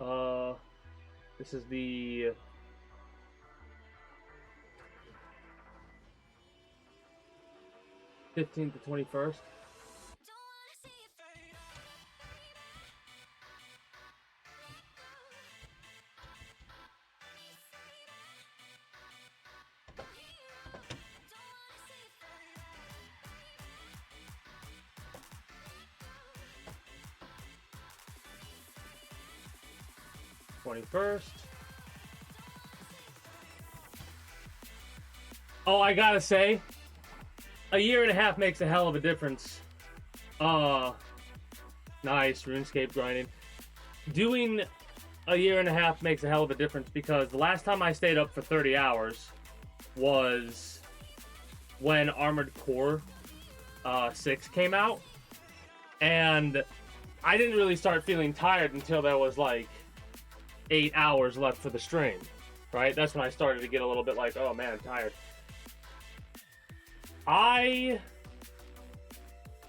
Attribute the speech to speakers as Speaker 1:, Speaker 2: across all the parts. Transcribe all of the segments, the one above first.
Speaker 1: This is the 15th to 21st. 21st. Oh, I gotta say, a year and a half makes a hell of a difference. Nice, RuneScape grinding. Doing a year and a half makes a hell of a difference because the last time I stayed up for 30 hours was when Armored Core 6 came out. And I didn't really start feeling tired until there was like 8 hours left for the stream, right? That's when I started to get a little bit like, oh man, I'm tired. I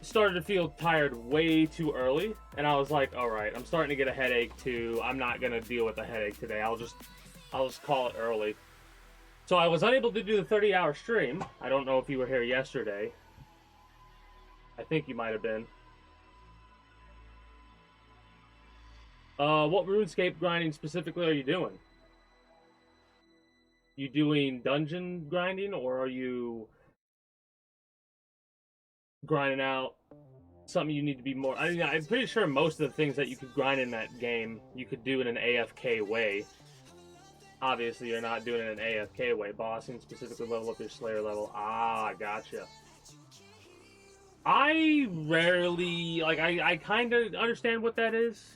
Speaker 1: started to feel tired way too early, and I was like, all right, I'm starting to get a headache too. I'm not gonna deal with the headache today. I'll just call it early. So I was unable to do the 30-hour stream. I don't know if you were here yesterday. I think you might have been. What RuneScape grinding specifically are you doing? You doing dungeon grinding, or are you grinding out something you need to be more... I mean, I'm pretty sure most of the things that you could grind in that game, you could do in an AFK way. Obviously, you're not doing it in an AFK way. Bossing, specifically level up your Slayer level. Ah, gotcha. I rarely... Like, I kind of understand what that is.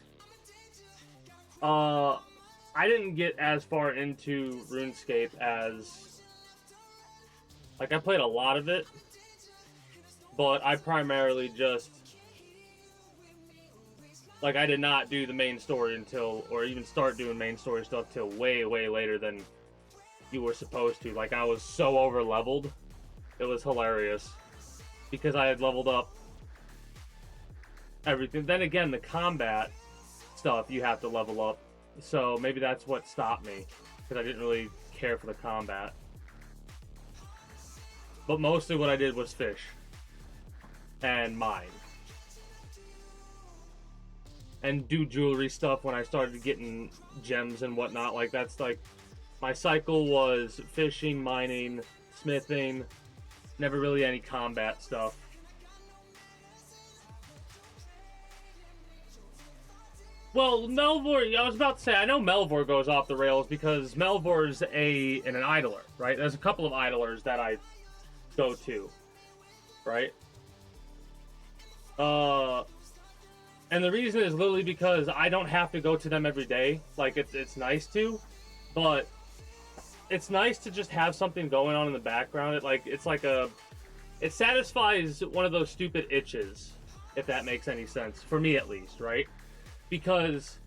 Speaker 1: I didn't get as far into RuneScape as... Like, I played a lot of it, but I primarily just... Like, I did not do the main story until, or even start doing main story stuff till way, way later than you were supposed to. Like, I was so over-leveled, it was hilarious. Because I had leveled up everything. Then again, the combat stuff, you have to level up. So maybe that's what stopped me, because I didn't really care for the combat. But mostly what I did was fish. And mine. And do jewelry stuff when I started getting gems and whatnot. Like, that's like... My cycle was fishing, mining, smithing. Never really any combat stuff. Well, Melvor, I was about to say, I know Melvor goes off the rails because Melvor's an idler, right? There's a couple of idlers that I go to, right? And the reason is literally because I don't have to go to them every day. Like, it's nice to, but it's nice to just have something going on in the background. It satisfies one of those stupid itches, if that makes any sense, for me at least, right? Because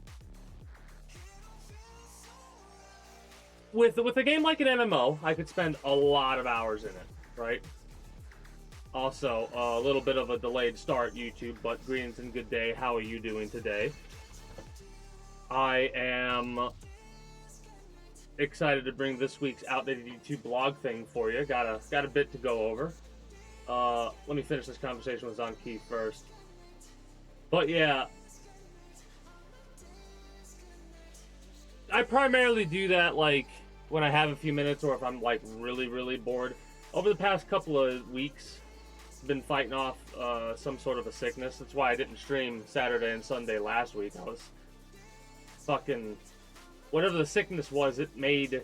Speaker 1: with a game like an MMO, I could spend a lot of hours in it, right? Also, a little bit of a delayed start, YouTube, but greetings and good day. How are you doing today? I am excited to bring this week's outdated YouTube blog thing for you. Got a bit to go over. Let me finish this conversation with Zonki first. But yeah, I primarily do that like when I have a few minutes or if I'm like really, really bored. Over the past couple of weeks, been fighting off some sort of a sickness. That's why I didn't stream Saturday and Sunday last week. I was fucking... Whatever the sickness was, it made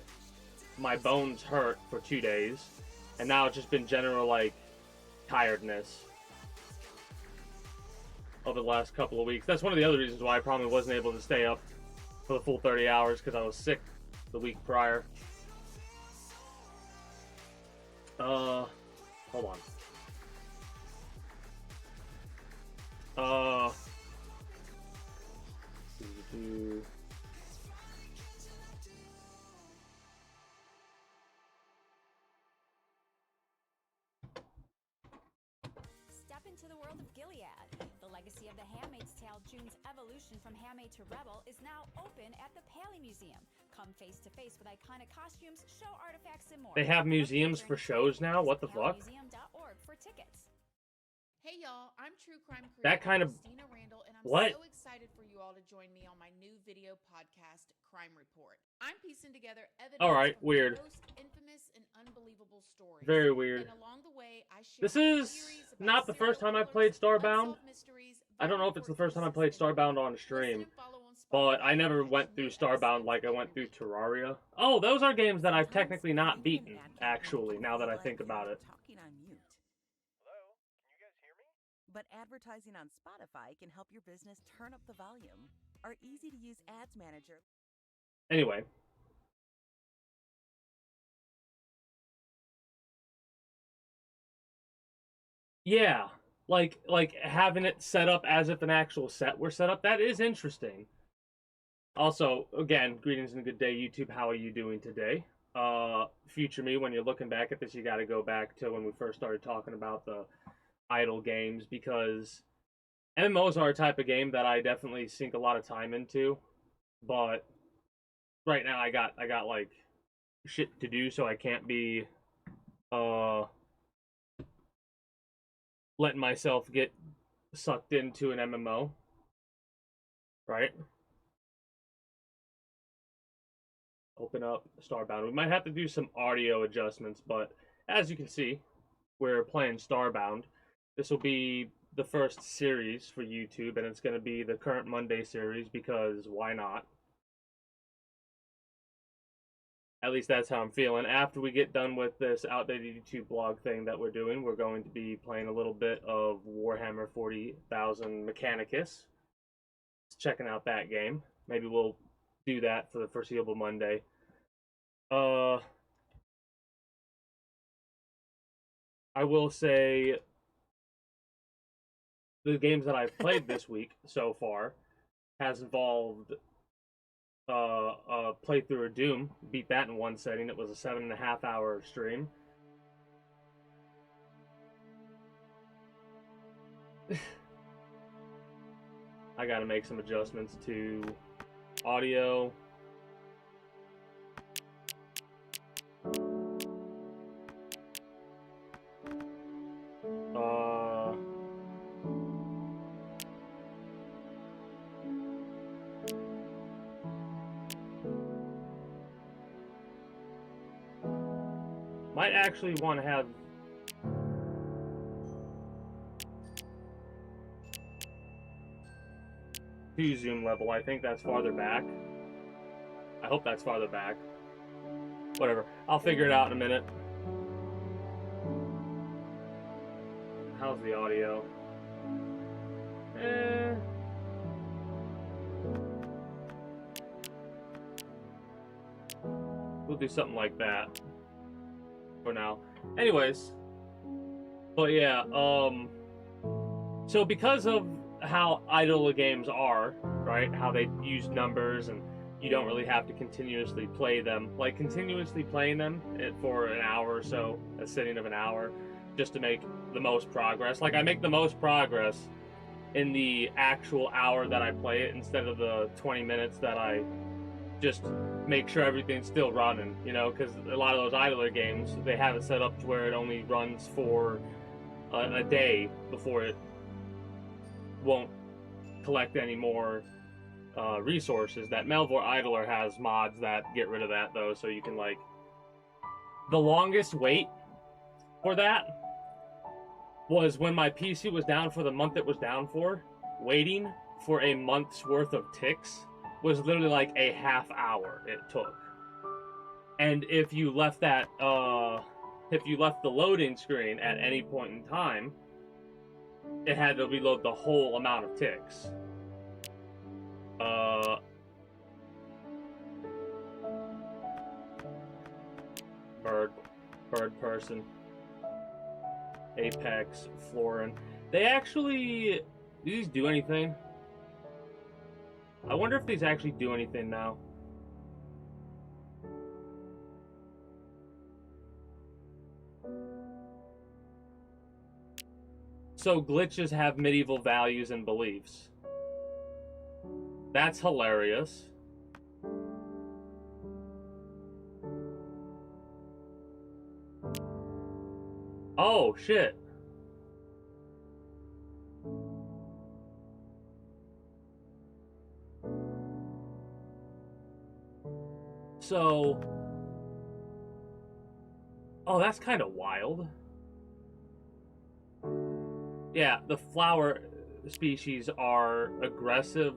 Speaker 1: my bones hurt for 2 days. And now it's just been general, like, tiredness over the last couple of weeks. That's one of the other reasons why I probably wasn't able to stay up for the full 30 hours, because I was sick the week prior. Hold on.
Speaker 2: to the world of Gilead. The legacy of the Handmaid's Tale, June's evolution from handmaid to rebel, is now open at the Paley Museum. Come face to face with iconic costumes, show artifacts, and more.
Speaker 1: They have museums for shows now? What the fuck?
Speaker 2: PaleyMuseum.org for tickets.
Speaker 3: Hey y'all, I'm true crime creator
Speaker 1: That kind of...
Speaker 3: Christina Randall, and I'm
Speaker 1: what?
Speaker 3: so excited for you all to join me on my new video podcast, Crime Report. I'm piecing together evidence
Speaker 1: Alright,
Speaker 3: from
Speaker 1: weird.
Speaker 3: the most infamous and unbelievable stories.
Speaker 1: Very weird.
Speaker 3: And along the way, I share
Speaker 1: This is not the first time I played Starbound. I don't know if it's the first time I played Starbound on stream, but I never went through Starbound like I went through Terraria. Oh, those are games that I've technically not beaten, actually, now that I think about it.
Speaker 4: But advertising on Spotify can help your business turn up the volume. Our easy-to-use ads manager.
Speaker 1: Anyway. Yeah, like having it set up as if an actual set were set up, that is interesting. Also, again, greetings and a good day, YouTube. How are you doing today? Future me, when you're looking back at this, you got to go back to when we first started talking about the idle games, because MMOs are a type of game that I definitely sink a lot of time into, but right now I got like shit to do, so I can't be letting myself get sucked into an MMO, right? Open up Starbound. We might have to do some audio adjustments, but as you can see, we're playing Starbound. This will be the first series for YouTube, and it's going to be the current Monday series, because why not? At least that's how I'm feeling. After we get done with this outdated YouTube blog thing that we're doing, we're going to be playing a little bit of Warhammer 40,000 Mechanicus. Checking out that game. Maybe we'll do that for the foreseeable Monday. I will say the games that I've played this week so far has involved a playthrough of Doom. Beat that in one setting. It was a 7.5 hour stream. I gotta make some adjustments to audio. Might actually want to have two zoom level. I think that's farther back. I hope that's farther back. Whatever. I'll figure it out in a minute. How's the audio? We'll do something like that for now. Anyways, but yeah, so because of how idle the games are, right, how they use numbers and you don't really have to continuously play them, like continuously playing them for an hour or so, a sitting of an hour, just to make the most progress. Like, I make the most progress in the actual hour that I play it, instead of the 20 minutes that I just make sure everything's still running, you know, because a lot of those idler games, they have it set up to where it only runs for a day before it won't collect any more resources. That Melvor Idler has mods that get rid of that, though, so you can, like... The longest wait for that was when my PC was down for the month it was down for. Waiting for a month's worth of ticks was literally like a half hour it took. And if you left that, if you left the loading screen at any point in time, it had to reload the whole amount of ticks. Bird person. Apex, Florin. They actually... Do these do anything? I wonder if these actually do anything now. So glitches have medieval values and beliefs. That's hilarious. Oh, shit. So... Oh, that's kind of wild. Yeah, the flower species are aggressive,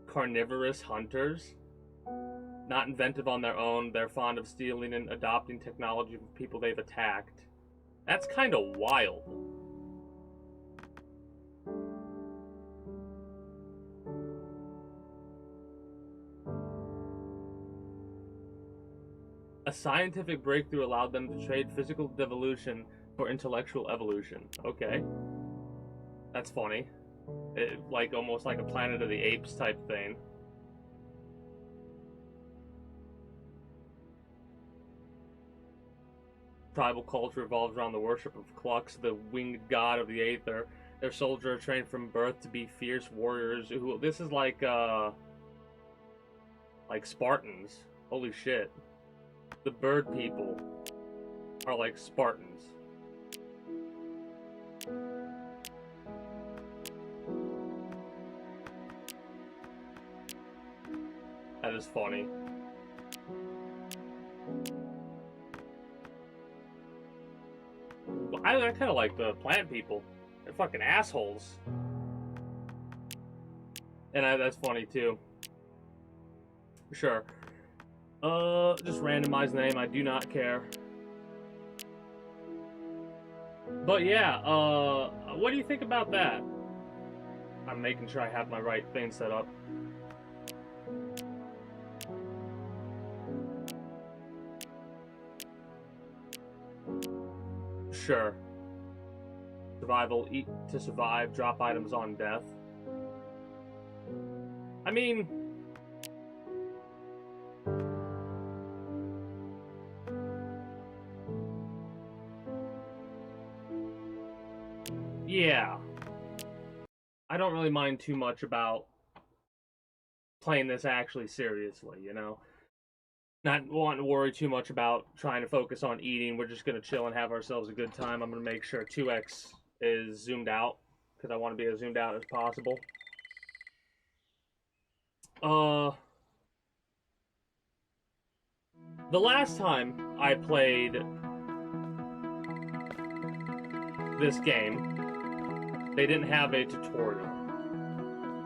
Speaker 1: carnivorous hunters. Not inventive on their own. They're fond of stealing and adopting technology from people they've attacked. That's kind of wild. A scientific breakthrough allowed them to trade physical devolution for intellectual evolution. Okay. That's funny. Like almost like a Planet of the Apes type thing. Tribal culture revolves around the worship of Klux, the winged god of the Aether. Their soldiers are trained from birth to be fierce warriors. Who? This is like Spartans. Holy shit. The bird people are like Spartans. That is funny. I kind of like the plant people. They're fucking assholes. And that's funny too. Sure. Just randomize the name. I do not care. But yeah, what do you think about that? I'm making sure I have my right thing set up. Sure. Survival, eat to survive, drop items on death. I mean... yeah. I don't really mind too much about playing this actually seriously, you know? Not wanting to worry too much about trying to focus on eating. We're just going to chill and have ourselves a good time. I'm going to make sure 2x is zoomed out, because I want to be as zoomed out as possible. The last time I played this game, they didn't have a tutorial.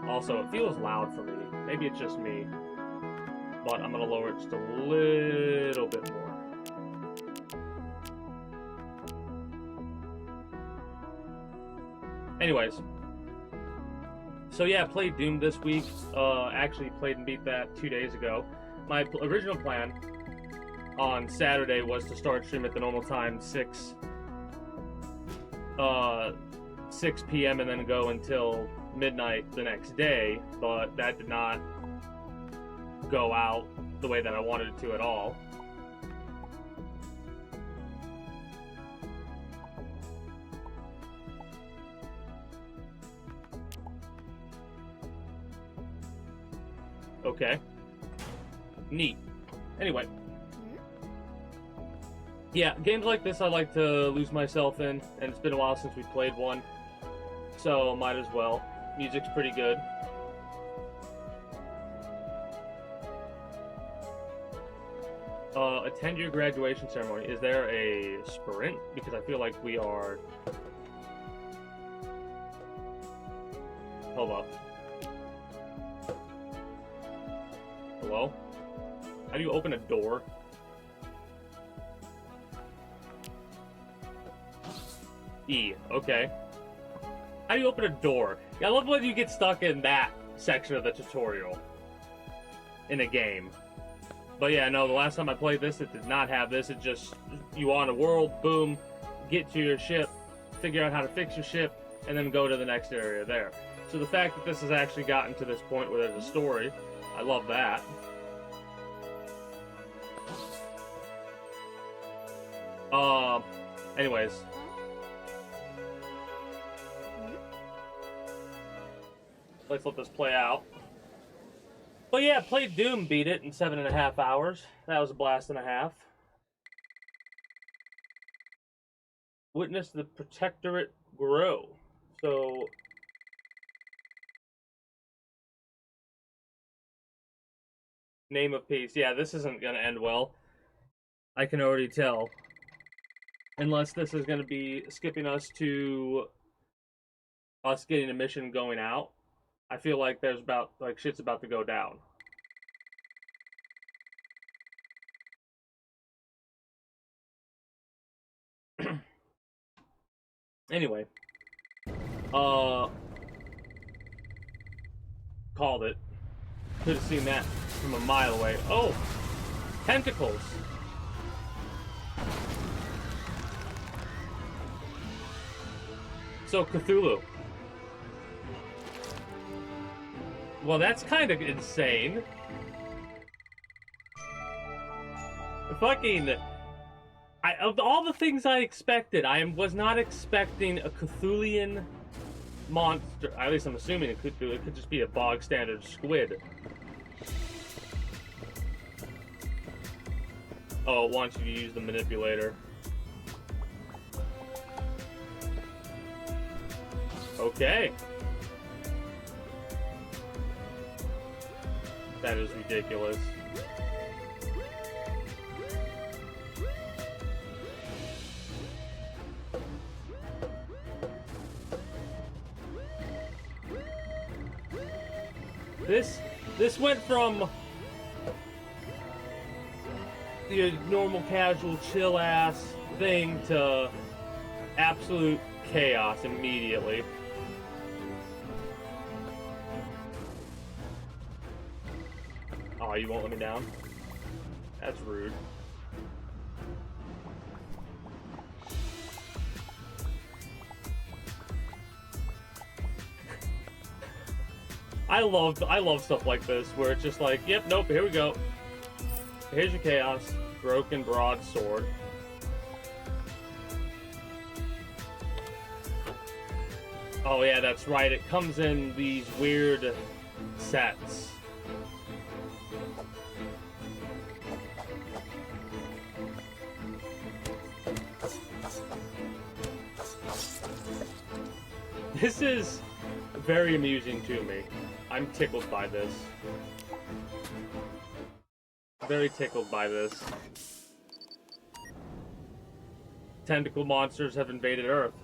Speaker 1: Also, it feels loud for me. Maybe it's just me. But I'm going to lower it just a little bit more. Anyways. So yeah, played Doom this week. Actually played and beat that 2 days ago. My original plan on Saturday was to start stream at the normal time, 6 p.m. and then go until midnight the next day, but that did not go out the way that I wanted it to at all. Okay. Neat. Anyway. Yeah, games like this I like to lose myself in, and it's been a while since we played one, so might as well. Music's pretty good. Attend your graduation ceremony. Is there a sprint? Because I feel like we are... Hold up. Hello? How do you open a door? E. Okay. How do you open a door? Yeah, I love when you get stuck in that section of the tutorial in a game. But yeah, no, the last time I played this, it did not have this. It just, you on a world, boom, get to your ship, figure out how to fix your ship, and then go to the next area there. So the fact that this has actually gotten to this point where there's a story, I love that. Anyways. let's let this play out. But yeah, played Doom, beat it in 7.5 hours. That was a blast and a half. Witness the Protectorate grow. So, name of peace. Yeah, this isn't going to end well. I can already tell. Unless this is going to be skipping us to us getting a mission going out. I feel like there's about, like, shit's about to go down. Anyway. Called it. Could have seen that from a mile away. Oh! Tentacles! So, Cthulhu. Well, that's kind of insane. Fucking... of all the things I expected, was not expecting a Cthulian monster. At least I'm assuming it could just be a bog standard squid. Oh, it wants you to use the manipulator. Okay. That is ridiculous. This went from your normal casual chill ass thing to absolute chaos immediately. Oh, you won't let me down? That's rude. I love stuff like this where it's just like, yep, nope, here we go. Here's your chaos. Broken broadsword. Oh yeah, that's right. It comes in these weird sets. This is very amusing to me. I'm tickled by this. Very tickled by this. Tentacle monsters have invaded Earth.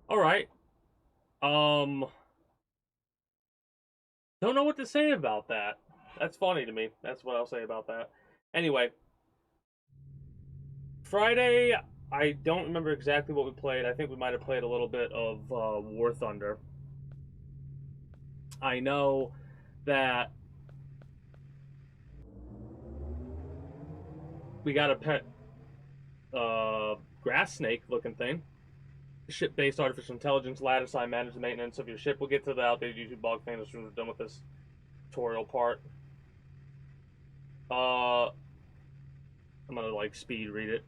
Speaker 1: Alright. Don't know what to say about that. That's funny to me. That's what I'll say about that. Anyway. Friday, I don't remember exactly what we played. I think we might have played a little bit of War Thunder. I know that we got a pet grass snake looking thing. Ship-based artificial intelligence, ladder sign, manage the maintenance of your ship. We'll get to the outdated YouTube blog thing as soon as we're done with this tutorial part. I'm gonna like speed read it.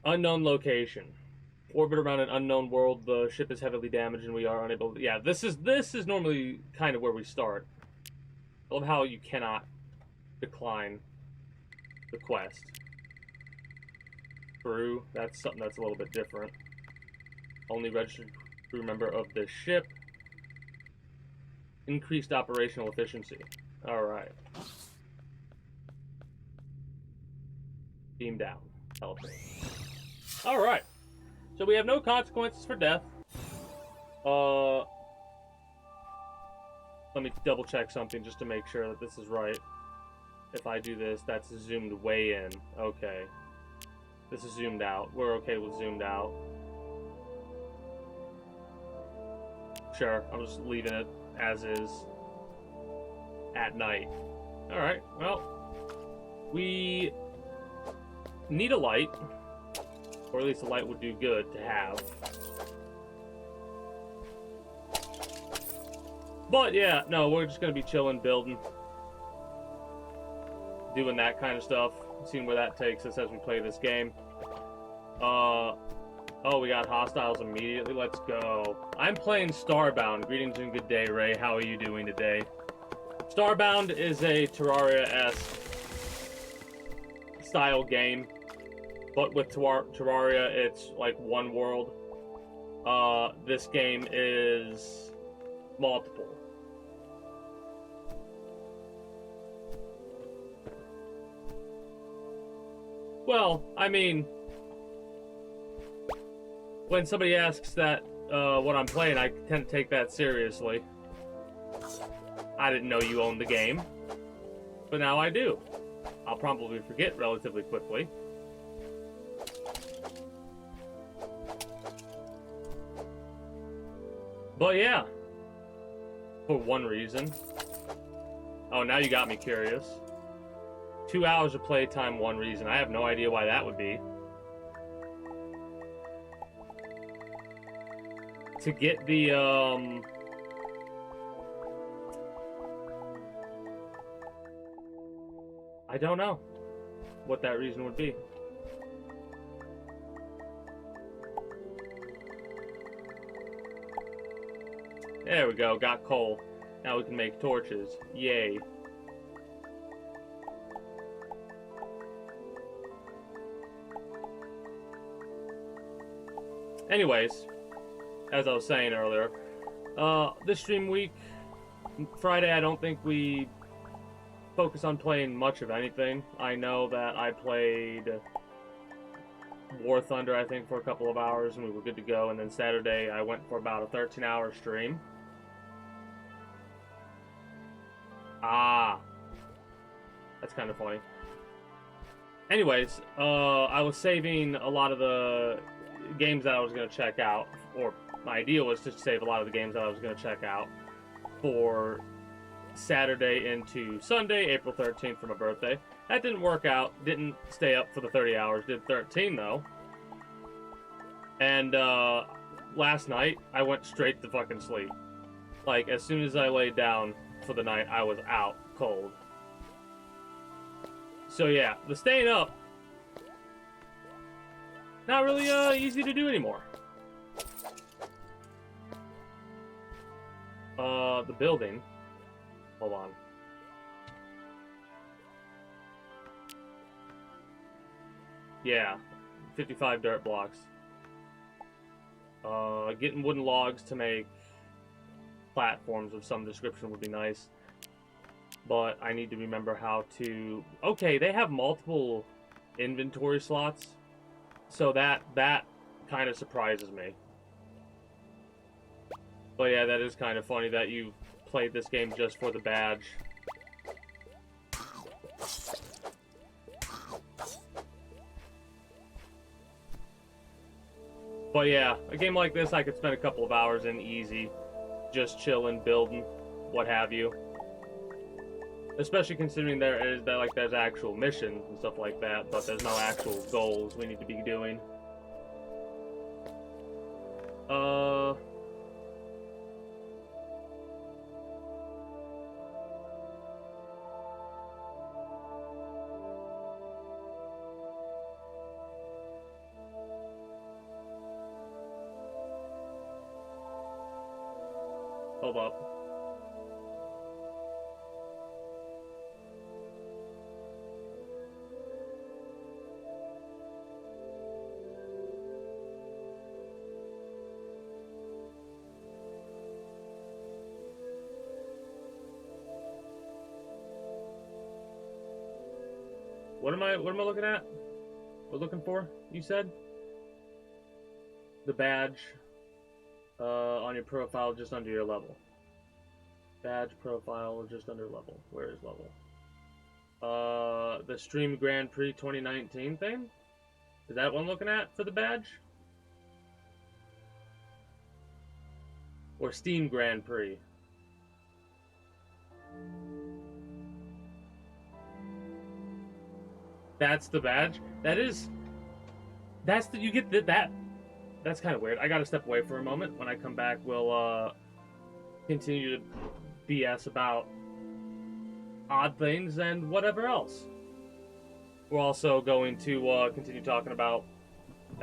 Speaker 1: Unknown location. Orbit around an unknown world. The ship is heavily damaged and we are unable to... Yeah, this is normally kind of where we start. I love how you cannot decline the quest. Crew, that's something that's a little bit different. Only registered crew member of the ship. Increased operational efficiency. Alright. Beam down. Teleport. Alright. So we have no consequences for death. Let me double check something just to make sure that this is right. If I do this, that's zoomed way in. Okay. This is zoomed out. We're okay with zoomed out. Sure, I'm just leaving it as is. At night. Alright, well. We need a light. Or at least a light would do good to have. But yeah, no, we're just gonna be chilling, building. Doing that kind of stuff. Seeing where that takes us as we play this game. Oh, we got hostiles immediately. Let's go. I'm playing Starbound. Greetings and good day, Ray. How are you doing today? Starbound is a Terraria-esque style game, but with Terraria, it's like one world. This game is multiple. Well, I mean, when somebody asks that what I'm playing, I tend to take that seriously. I didn't know you owned the game, but now I do. I'll probably forget relatively quickly. But yeah, for one reason. Oh, now you got me curious. 2 hours of playtime, one reason. I have no idea why that would be. To get the, I don't know what that reason would be. There we go, got coal. Now we can make torches. Yay. Anyways, as I was saying earlier, this stream week, Friday, I don't think we focus on playing much of anything. I know that I played War Thunder, I think, for a couple of hours, and we were good to go. And then Saturday, I went for about a 13-hour stream. Ah, that's kind of funny. Anyways, I was saving a lot of the games that I was going to check out, or my idea was to save a lot of the games that I was going to check out for Saturday into Sunday, April 13th, for my birthday. That didn't work out. Didn't stay up for the 30 hours. Did 13, though. And last night, I went straight to fucking sleep. Like, as soon as I laid down for the night, I was out cold. So yeah, the staying up, not really easy to do anymore. The building. Hold on. Yeah, 55 dirt blocks. Getting wooden logs to make platforms of some description would be nice. But I need to remember how to... Okay, they have multiple inventory slots. So that kind of surprises me. But yeah, that is kind of funny that you played this game just for the badge. But yeah, a game like this I could spend a couple of hours in easy. Just chilling, building, what have you. Especially considering there's actual missions and stuff like that, but there's no actual goals we need to be doing. Hold up. What am I looking at? What looking for? You said? The badge on your profile just under your level. Badge profile just under level. Where is level? The Stream Grand Prix 2019 thing? Is that what I'm looking at for the badge? Or Steam Grand Prix? That's the badge? You get that. That's kind of weird. I gotta step away for a moment. When I come back, we'll, continue to BS about odd things and whatever else. We're also going to, continue talking about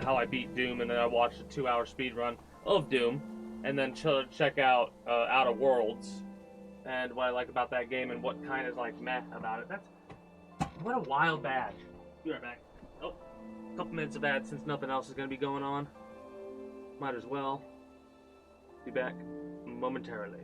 Speaker 1: how I beat Doom, and then I watched a 2-hour speed run of Doom, and then check out Outer Worlds, and what I like about that game, and what kind is like meh about it. What a wild badge. Be right back. Oh, a couple minutes of ads since nothing else is going to be going on. Might as well be back momentarily.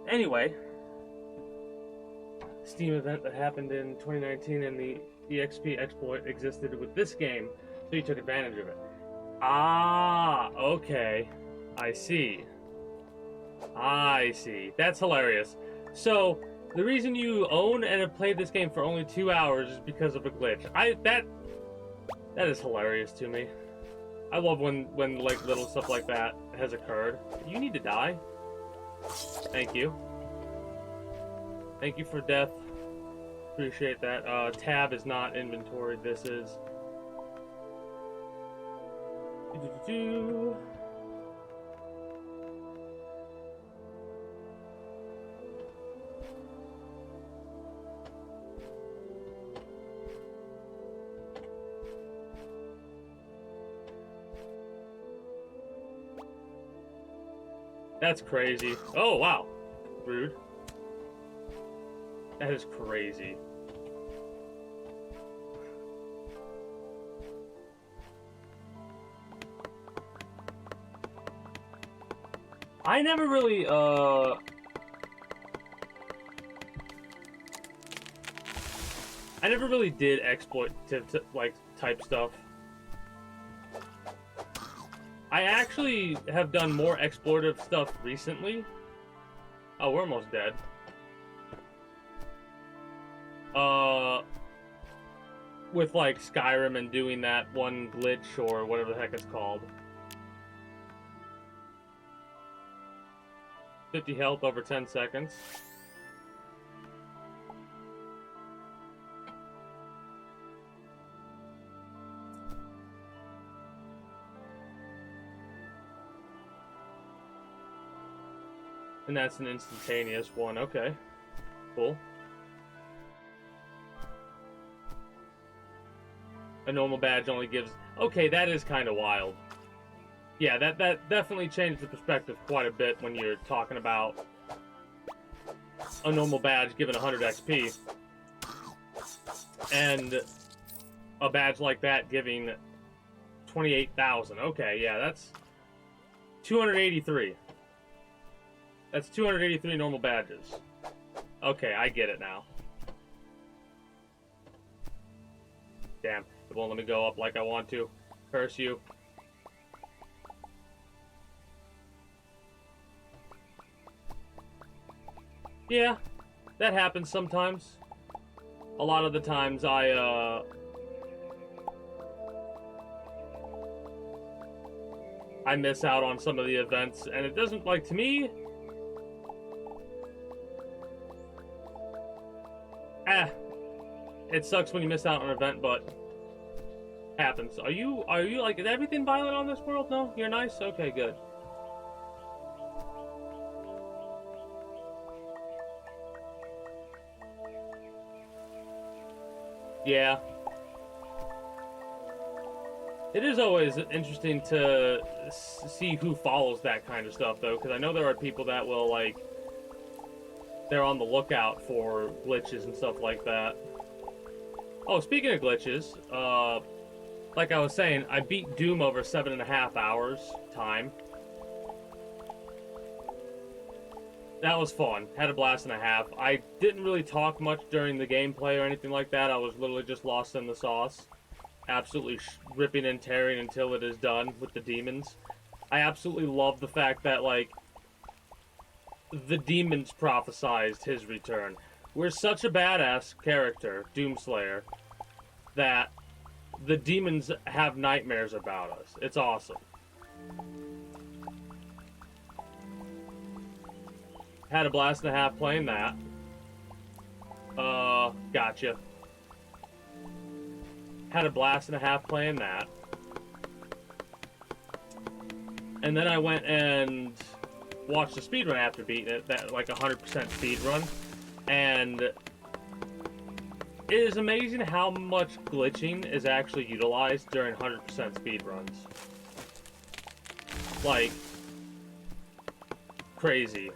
Speaker 1: Anyway, Steam event that happened in 2019, and the EXP exploit existed with this game, so you took advantage of it. Ah, okay. I see. That's hilarious. So, the reason you own and have played this game for only 2 hours is because of a glitch. That is hilarious to me. I love when like little stuff like that has occurred. You need to die. Thank you. Thank you for death. Appreciate that. Tab is not inventory. This is. That's crazy. Oh, wow. Rude. That is crazy. I never really, I never really did exploitative, like, type stuff. I actually have done more explorative stuff recently. Oh, we're almost dead. With like Skyrim and doing that one glitch or whatever the heck it's called. 50 health over 10 seconds. And that's an instantaneous one. Okay. Cool. A normal badge only gives... Okay, that is kind of wild. Yeah, that definitely changed the perspective quite a bit when you're talking about a normal badge given 100 XP. And a badge like that giving 28,000. Okay, yeah, that's 283. That's 283 normal badges. Okay, I get it now. Damn, it won't let me go up like I want to. Curse you. Yeah, that happens sometimes. A lot of the times I miss out on some of the events, and it doesn't, like, to me... It sucks when you miss out on an event, but happens. Are you like, is everything violent on this world? No? You're nice? Okay, good. Yeah. It is always interesting to see who follows that kind of stuff, though, because I know there are people that will, like, they're on the lookout for glitches and stuff like that. Oh, speaking of glitches, like I was saying, I beat Doom over 7.5 hours time. That was fun. Had a blast and a half. I didn't really talk much during the gameplay or anything like that. I was literally just lost in the sauce. Absolutely ripping and tearing until it is done with the demons. I absolutely love the fact that, like, the demons prophesized his return. We're such a badass character, Doomslayer, that the demons have nightmares about us. It's awesome. Had a blast and a half playing that. Gotcha. Had a blast and a half playing that. And then I went and watched the speedrun after beating it, that like 100% speedrun. And it is amazing how much glitching is actually utilized during 100% speedruns. Like, crazy.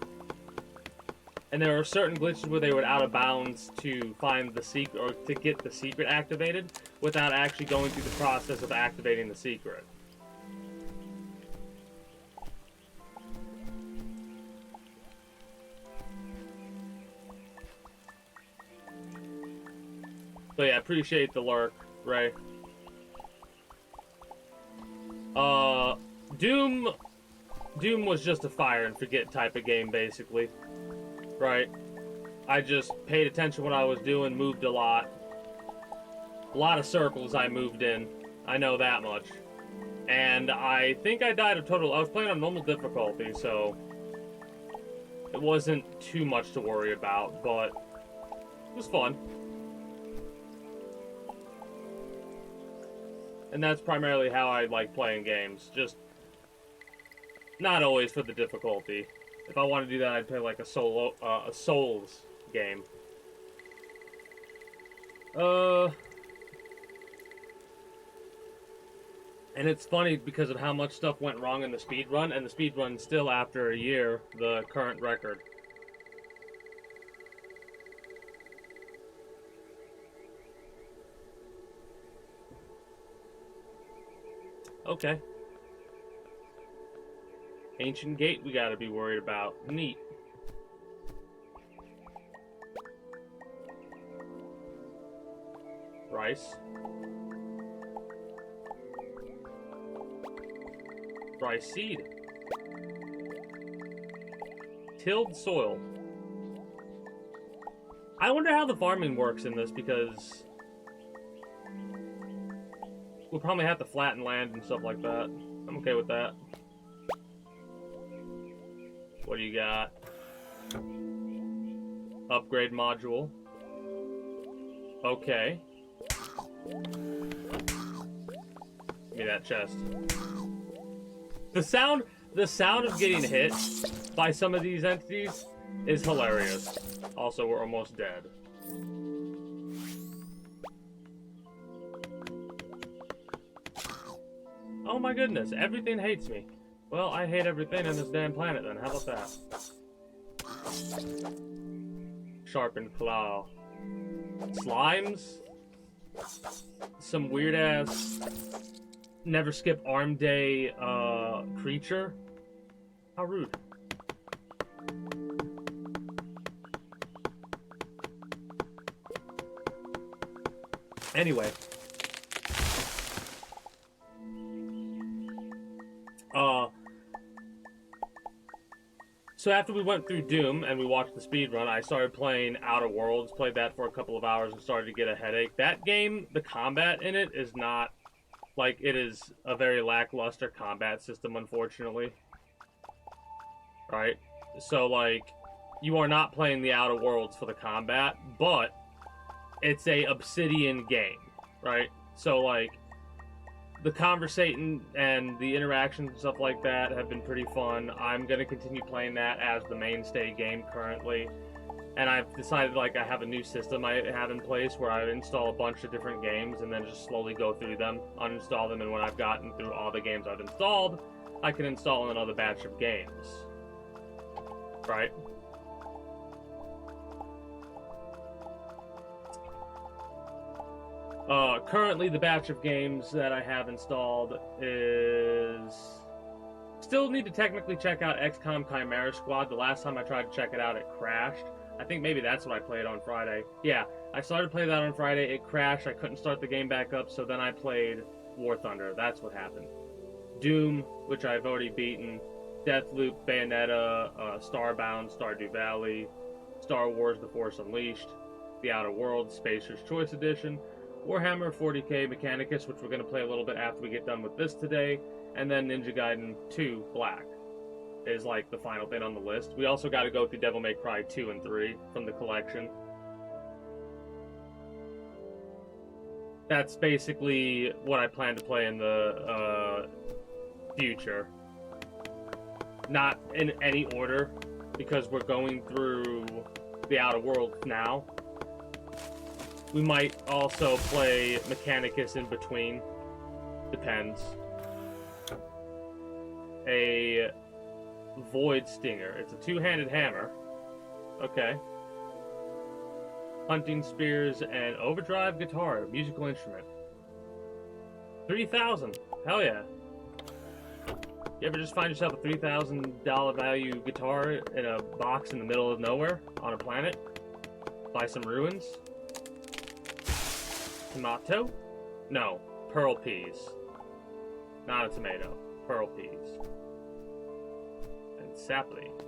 Speaker 1: And there are certain glitches where they were out of bounds to find the secret, or to get the secret activated, without actually going through the process of activating the secret. So yeah, appreciate the lurk, Ray. Doom was just a fire and forget type of game, basically. Right? I just paid attention what I was doing, moved a lot. A lot of circles I moved in. I know that much. And I think I died a total. I was playing on normal difficulty, so it wasn't too much to worry about, but it was fun. And that's primarily how I like playing games. Just not always for the difficulty. If I want to do that, I'd play like a Souls game. And it's funny because of how much stuff went wrong in the speedrun, and the speedrun still, after a year, the current record. Okay. Ancient Gate we gotta be worried about. Neat. Rice. Rice seed. Tilled soil. I wonder how the farming works in this, because we'll probably have to flatten land and stuff like that. I'm okay with that. What do you got? Upgrade module. Okay. Give me that chest. The sound of getting hit by some of these entities is hilarious. Also, we're almost dead. Oh my goodness, everything hates me. Well, I hate everything on this damn planet then. How about that? Sharpened claw. Slimes? Some weird ass never skip arm day creature? How rude. Anyway. So after we went through Doom and we watched the speedrun, I started playing Outer Worlds, played that for a couple of hours and started to get a headache. That game, the combat in it is not, like, it is a very lackluster combat system, unfortunately. Right? So, like, you are not playing the Outer Worlds for the combat, but it's a Obsidian game, right? So, like, the conversating and the interactions and stuff like that have been pretty fun. I'm going to continue playing that as the mainstay game currently. And I've decided, like, I have a new system I have in place where I install a bunch of different games and then just slowly go through them, uninstall them, and when I've gotten through all the games I've installed, I can install another batch of games. Right? Currently, the batch of games that I have installed is... Still need to technically check out XCOM Chimera Squad. The last time I tried to check it out, it crashed. I think maybe that's what I played on Friday. Yeah, I started playing that on Friday, it crashed, I couldn't start the game back up, so then I played War Thunder. That's what happened. Doom, which I've already beaten. Deathloop, Bayonetta, Starbound, Stardew Valley, Star Wars The Force Unleashed, The Outer Worlds, Spacer's Choice Edition, Warhammer 40k Mechanicus, which we're going to play a little bit after we get done with this today, and then Ninja Gaiden 2 Black is like the final thing on the list. We also got to go through Devil May Cry 2 and 3 from the collection. That's basically what I plan to play in the future. Not in any order, because we're going through the Outer Worlds now. We might also play Mechanicus in between. Depends. A Void Stinger. It's a two-handed hammer. Okay. Hunting spears and overdrive guitar, musical instrument. 3,000. Hell yeah. You ever just find yourself a $3,000 value guitar in a box in the middle of nowhere on a planet? By some ruins? Tomato? No, pearl peas. Not a tomato. Pearl peas. And saplings.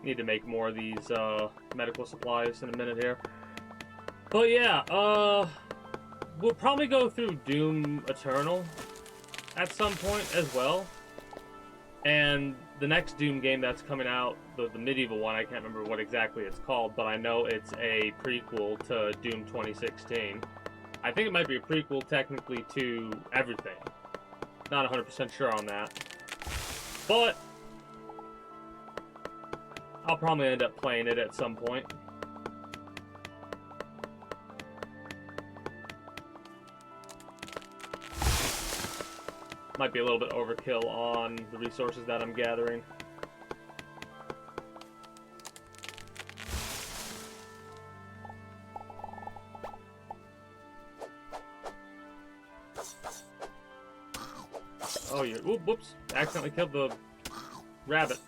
Speaker 1: Need to make more of these medical supplies in a minute here. But yeah, we'll probably go through Doom Eternal at some point as well. And the next Doom game that's coming out, the medieval one, I can't remember what exactly it's called, but I know it's a prequel to Doom 2016. I think it might be a prequel technically to everything. Not 100% sure on that. But I'll probably end up playing it at some point. Might be a little bit overkill on the resources that I'm gathering. Oh, you whoops! Accidentally killed the rabbit.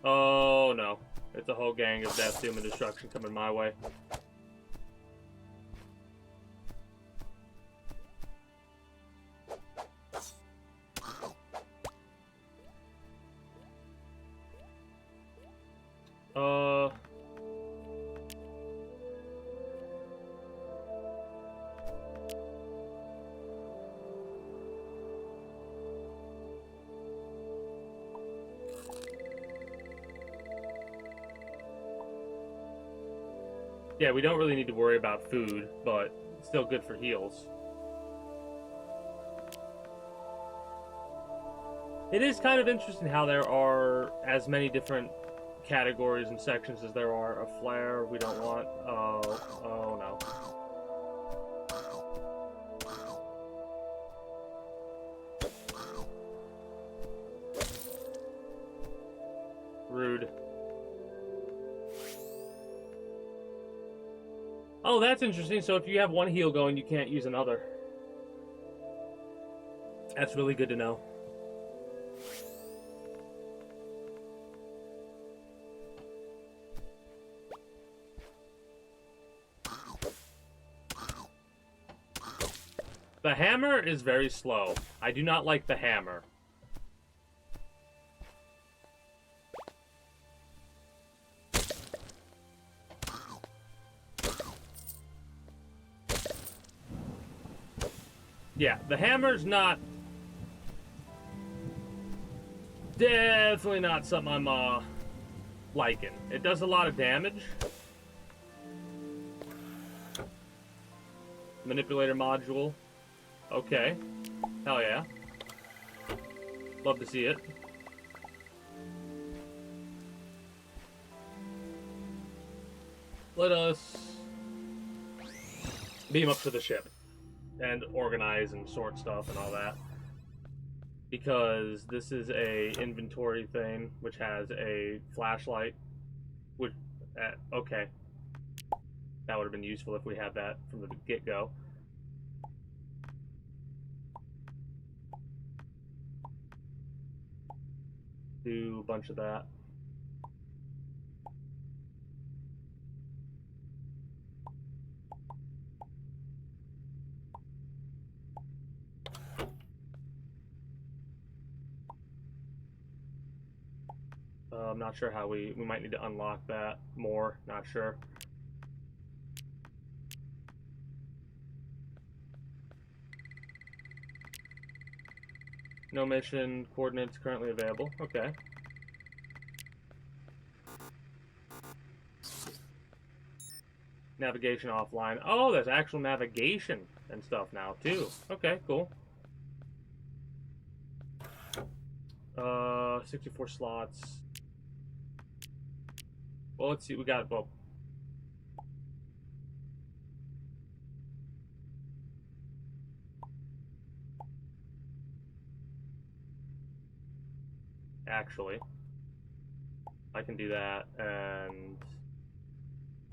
Speaker 1: Oh no, it's a whole gang of death, doom, and destruction coming my way. Yeah, we don't really need to worry about food, but it's still good for heals. It is kind of interesting how there are as many different categories and sections as there are. A flare we don't want. Oh no. Rude. Oh, that's interesting. So if you have one heal going, you can't use another. That's really good to know. The hammer is very slow. I do not like the hammer. Yeah, the hammer's not... Definitely not something I'm, liking. It does a lot of damage. Manipulator module. Okay. Hell yeah. Love to see it. Let us beam up to the ship and organize and sort stuff and all that, because this is a inventory thing which has a flashlight, which okay, that would have been useful if we had that from the get-go. Do a bunch of that. I'm not sure how we might need to unlock that more, not sure. No mission coordinates currently available. Okay. Navigation offline. Oh, there's actual navigation and stuff now too. Okay, cool. 64 slots. Well, let's see. We got, well, actually, I can do that and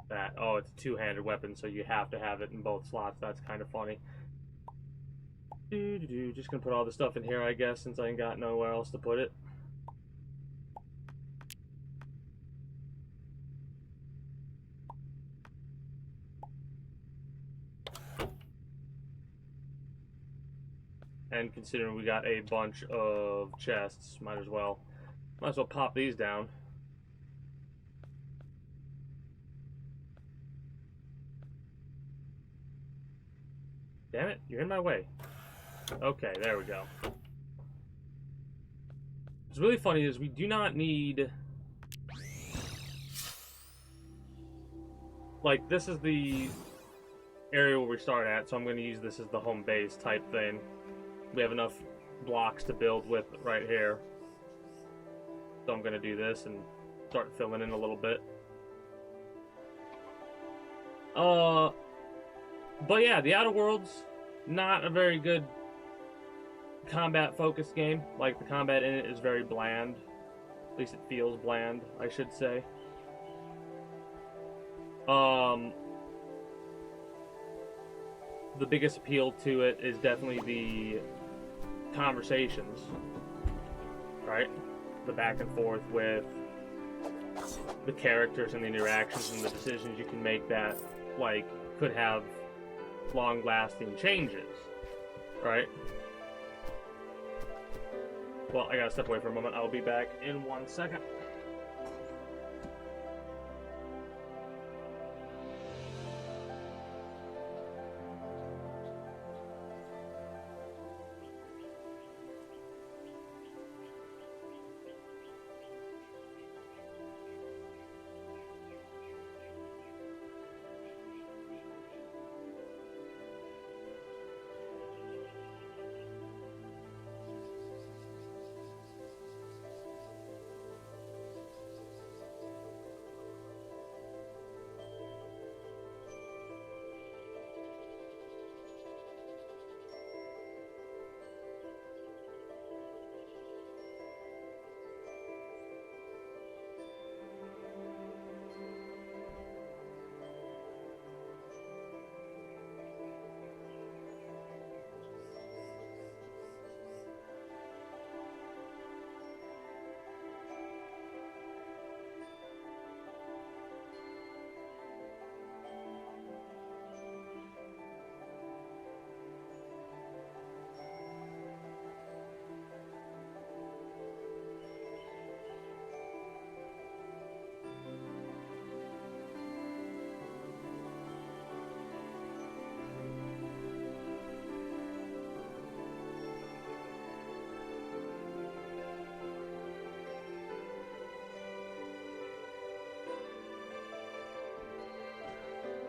Speaker 1: that. Oh, it's a two-handed weapon, so you have to have it in both slots. That's kind of funny. Just gonna put all the stuff in here, I guess, since I ain't got nowhere else to put it. And considering we got a bunch of chests, might as well pop these down. Damn it, you're in my way. Okay, there we go. What's really funny is we do not need... Like, this is the area where we start at, so I'm going to use this as the home base type thing. We have enough blocks to build with right here. So I'm going to do this and start filling in a little bit. But yeah, the Outer Worlds, not a very good combat-focused game. Like, the combat in it is very bland. At least it feels bland, I should say. The biggest appeal to it is definitely the conversations, right? The back and forth with the characters and the interactions and the decisions you can make that, like, could have long-lasting changes, right? Well, I gotta step away for a moment. I'll be back in 1 second.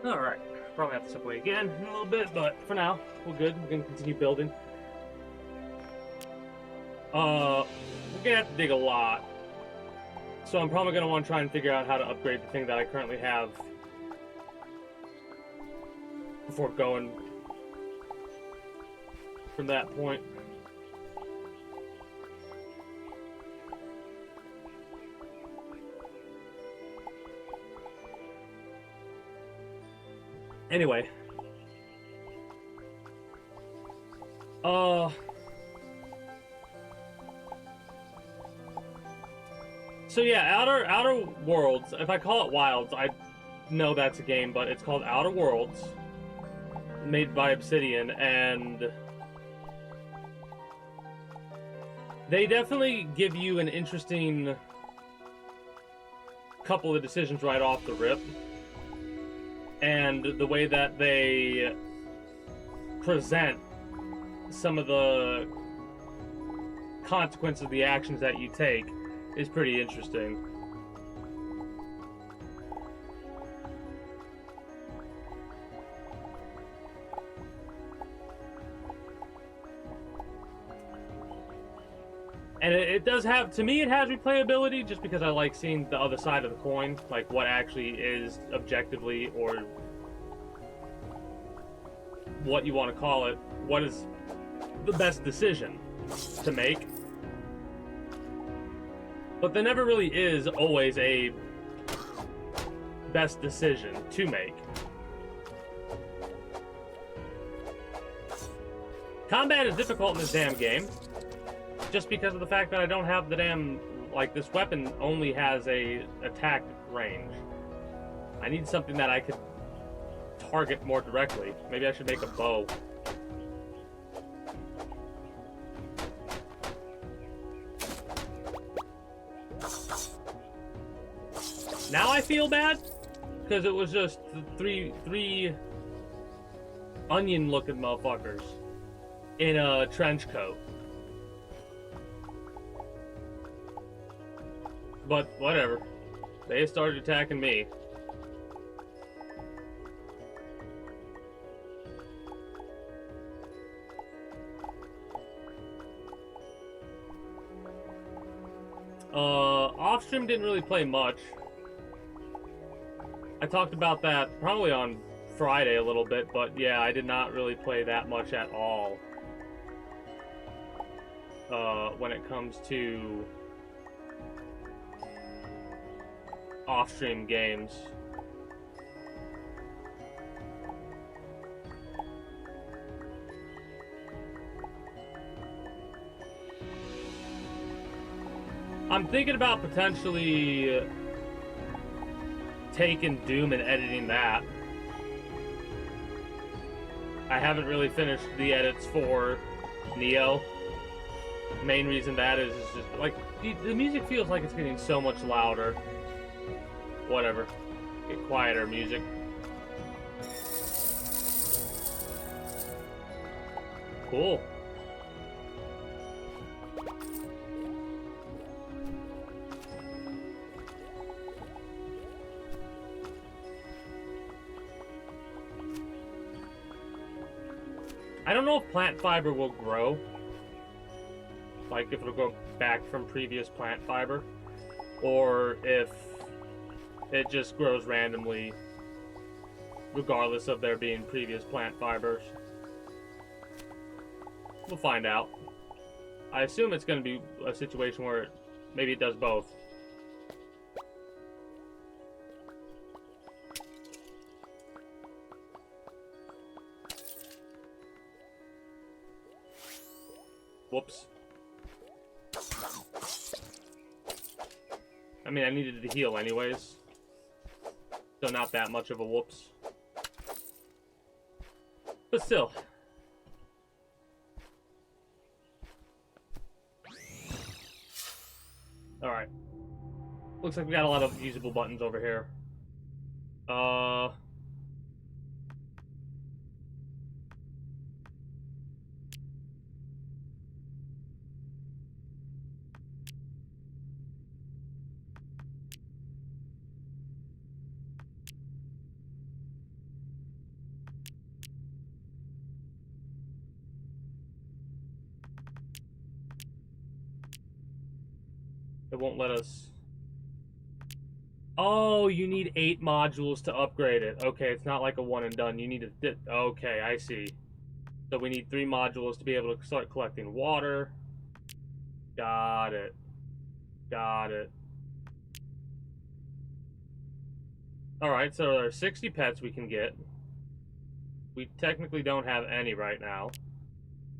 Speaker 1: Alright, probably have to step away again in a little bit, but for now, we're good. We're gonna continue building. We're gonna have to dig a lot. So I'm probably gonna want to try and figure out how to upgrade the thing that I currently have before going from that point. Anyway. So yeah, Outer Worlds. If I call it Wilds, I know that's a game, but it's called Outer Worlds, made by Obsidian, and they definitely give you an interesting couple of decisions right off the rip. And the way that they present some of the consequences of the actions that you take is pretty interesting. And it does have, to me, it has replayability just because I like seeing the other side of the coin, like what actually is objectively, or what you want to call it, what is the best decision to make. But there never really is always a best decision to make. Combat is difficult in this damn game, just because of the fact that I don't have the damn, like, this weapon only has a attack range. I need something that I could target more directly. Maybe I should make a bow. Now I feel bad because it was just three onion-looking motherfuckers in a trench coat. But whatever. They started attacking me. Offstream didn't really play much. I talked about that probably on Friday a little bit, but yeah, I did not really play that much at all. When it comes to off-stream games. I'm thinking about potentially taking Doom and editing that. I haven't really finished the edits for Neo. Main reason that is just like the music feels like it's getting so much louder. Whatever. Get quieter music. Cool. I don't know if plant fiber will grow. Like if it'll go back from previous plant fiber, or if it just grows randomly regardless of there being previous plant fibers. We'll find out. I assume it's going to be a situation where maybe it does both. Whoops. I mean, I needed to heal anyways. So not that much of a whoops. But still. Alright. Looks like we got a lot of usable buttons over here. It won't let us... Oh, you need 8 modules to upgrade it. Okay, it's not like a one and done. You need to... Okay, I see. So we need 3 modules to be able to start collecting water. Got it. Got it. Alright, so there are 60 pets we can get. We technically don't have any right now.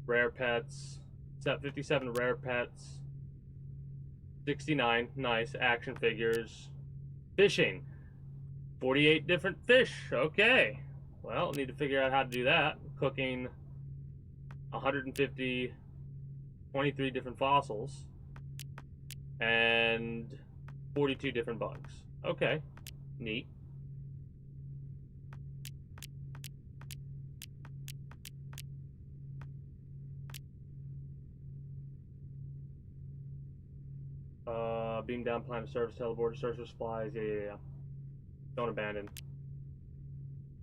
Speaker 1: Rare pets. 57 rare pets. 69, nice. Action figures. Fishing. 48 different fish. Okay. Well, need to figure out how to do that. Cooking 150, 23 different fossils. And 42 different bugs. Okay. Neat. Beam down, plan to service, teleport, search for supplies. Yeah. Don't abandon.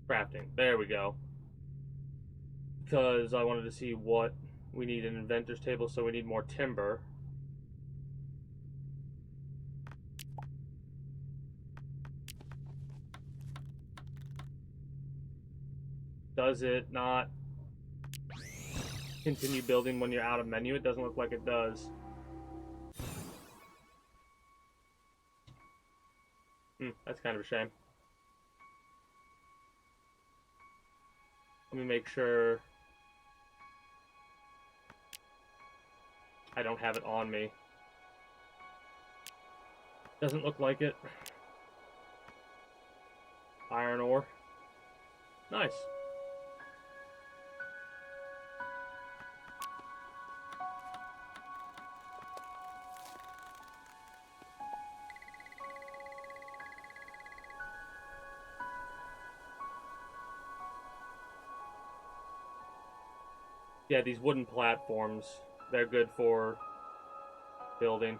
Speaker 1: Crafting. There we go. Because I wanted to see what we need an inventor's table, so we need more timber. Does it not continue building when you're out of menu? It doesn't look like it does. That's kind of a shame. Let me make sure I don't have it on me. Doesn't look like it. Iron ore. Nice. Yeah, these wooden platforms, they're good for building.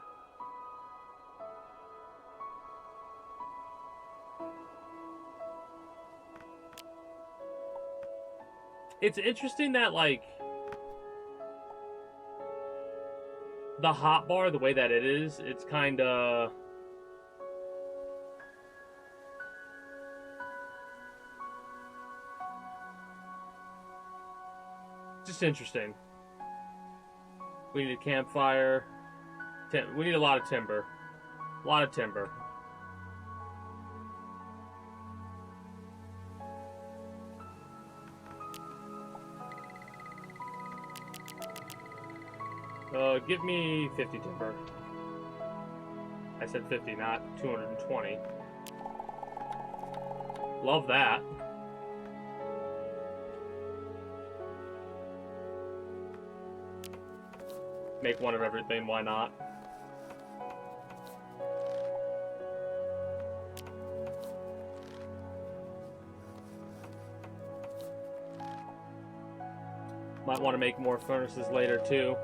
Speaker 1: It's interesting that, like, the hotbar, the way that it is, it's kind of... just interesting. We need a campfire. We need a lot of timber. A lot of timber. Give me 50 timber. I said 50, not 220. Love that. Make one of everything, why not? Might want to make more furnaces later too.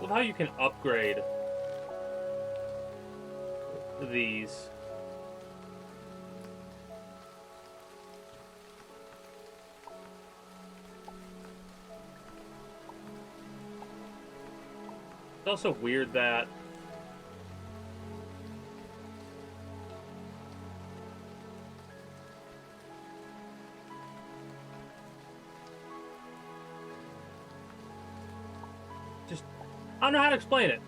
Speaker 1: Love how you can upgrade these. It's also weird that I don't know how to explain it.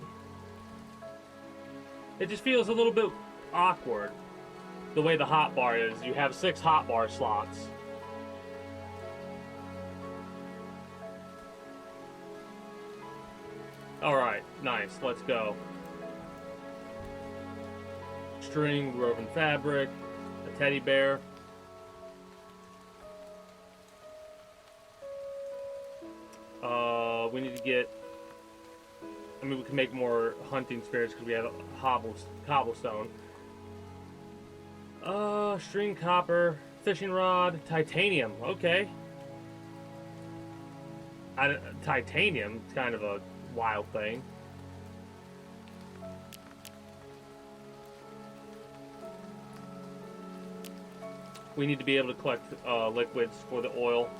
Speaker 1: It just feels a little bit awkward the way the hotbar is. You have 6 hotbar slots. Alright, nice, let's go. String, woven fabric, a teddy bear. We need to get... I mean, we can make more hunting spirits because we have cobblestone. String, copper, fishing rod, titanium. Okay. Titanium, it's kind of a wild thing. We need to be able to collect liquids for the oil.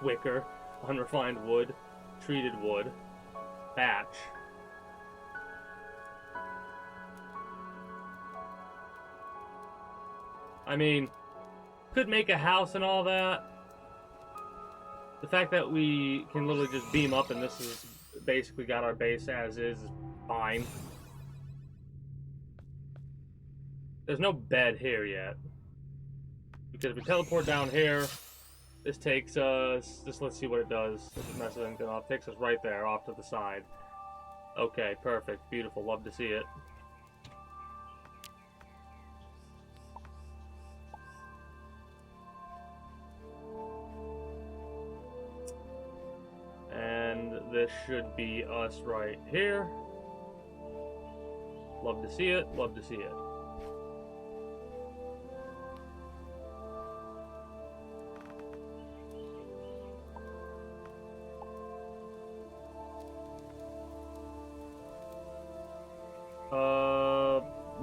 Speaker 1: Wicker, unrefined wood, treated wood, batch. I mean, could make a house and all that. The fact that we can literally just beam up and this is basically got our base as is fine. There's no bed here yet. Because if we teleport down here, this takes us, just let's see what it does. If it messes anything up, it takes us right there, off to the side. Okay, perfect, beautiful, love to see it. And this should be us right here. Love to see it, love to see it.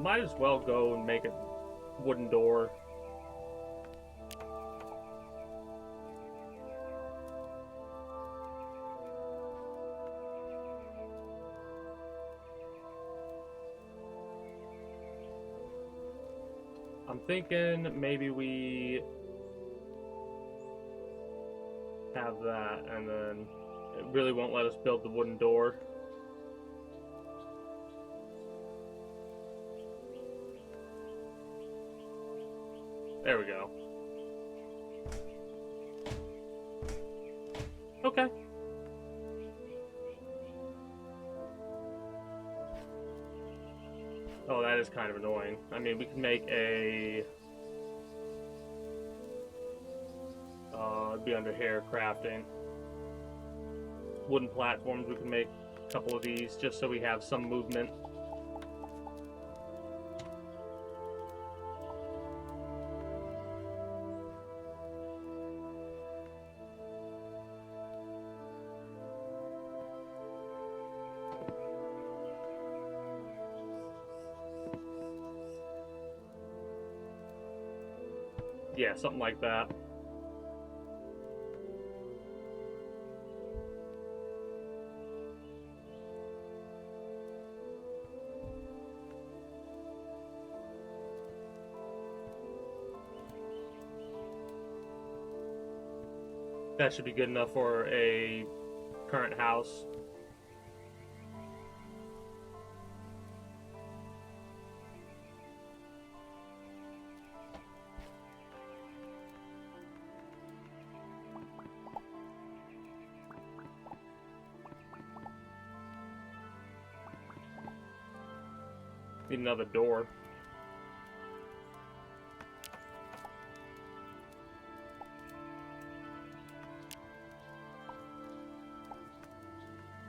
Speaker 1: Might as well go and make a wooden door. I'm thinking maybe we have that, and then it really won't let us build the wooden door. There we go. Okay. Oh, that is kind of annoying. I mean, we can make a... it'd be under hair crafting. Wooden platforms, we can make a couple of these just so we have some movement. Yeah, something like that. That should be good enough for a current house. Need another door.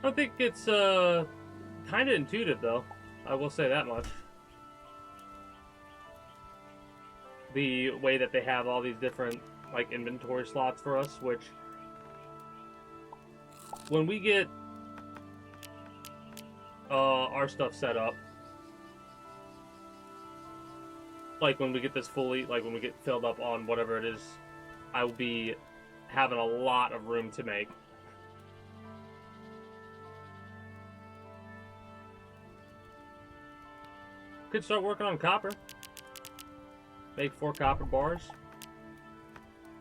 Speaker 1: I think it's kind of intuitive though. I will say that much. The way that they have all these different like inventory slots for us, which when we get our stuff set up, like when we get this fully, like when we get filled up on whatever it is, I will be having a lot of room to make. Could start working on copper. Make 4 copper bars.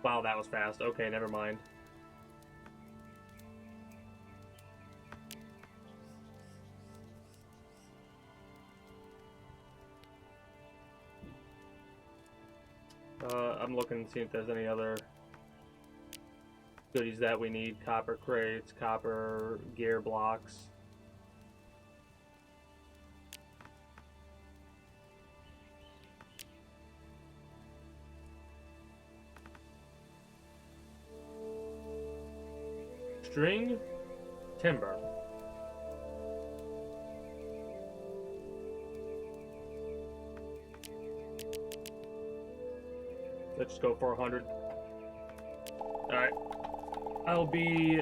Speaker 1: Wow, that was fast. Okay, never mind. I'm looking to see if there's any other goodies that we need. Copper crates, copper gear blocks. String, timber. Let's just go for 100. Alright. I'll be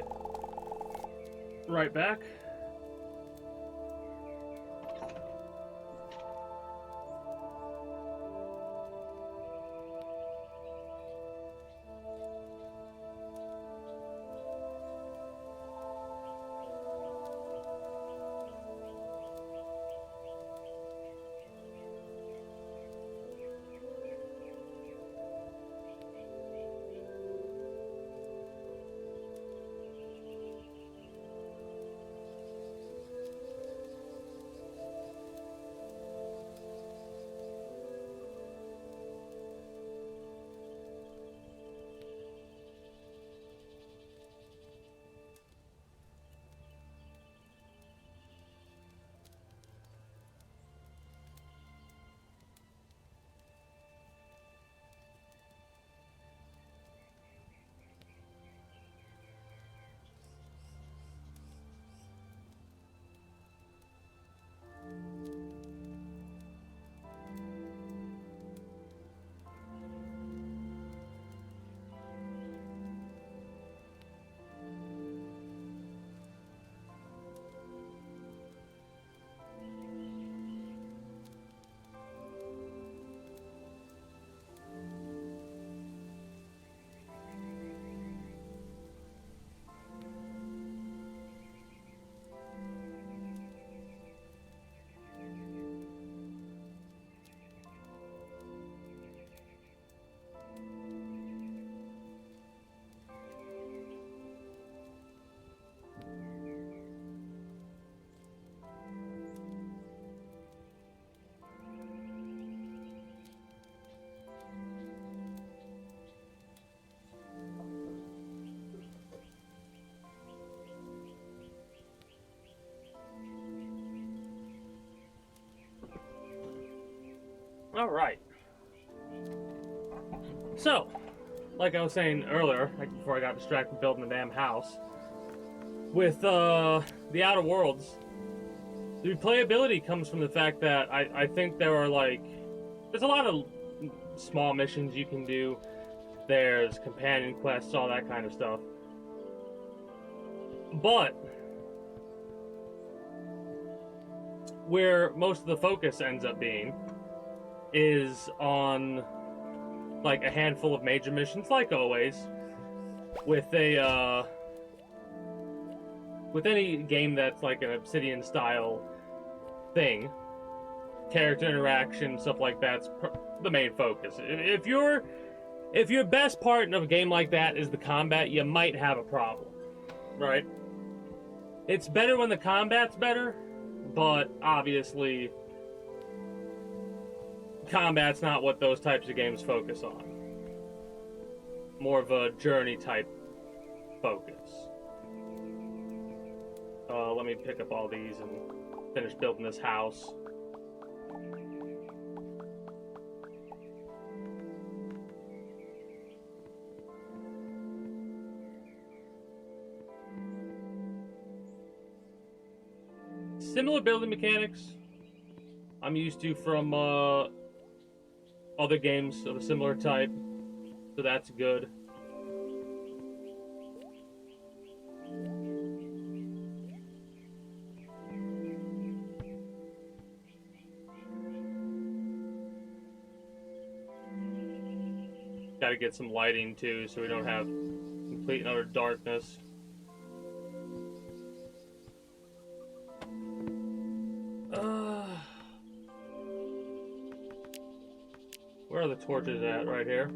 Speaker 1: right back. All right. So, like I was saying earlier, like before I got distracted building the damn house, with the Outer Worlds, the replayability comes from the fact that I think there are there's a lot of small missions you can do. There's companion quests, all that kind of stuff. But where most of the focus ends up being is on like a handful of major missions, like always, with any game that's like an Obsidian style thing. Character interaction, stuff like that's the main focus. If your best part of a game like that is the combat, you might have a problem, right? It's better when the combat's better, but obviously combat's not what those types of games focus on. More of a journey type focus. Let me pick up all these and finish building this house. Similar building mechanics I'm used to from other games of a similar type, so that's good. Got to get some lighting too, so we don't have complete and utter darkness. Where are the torches at? Right here.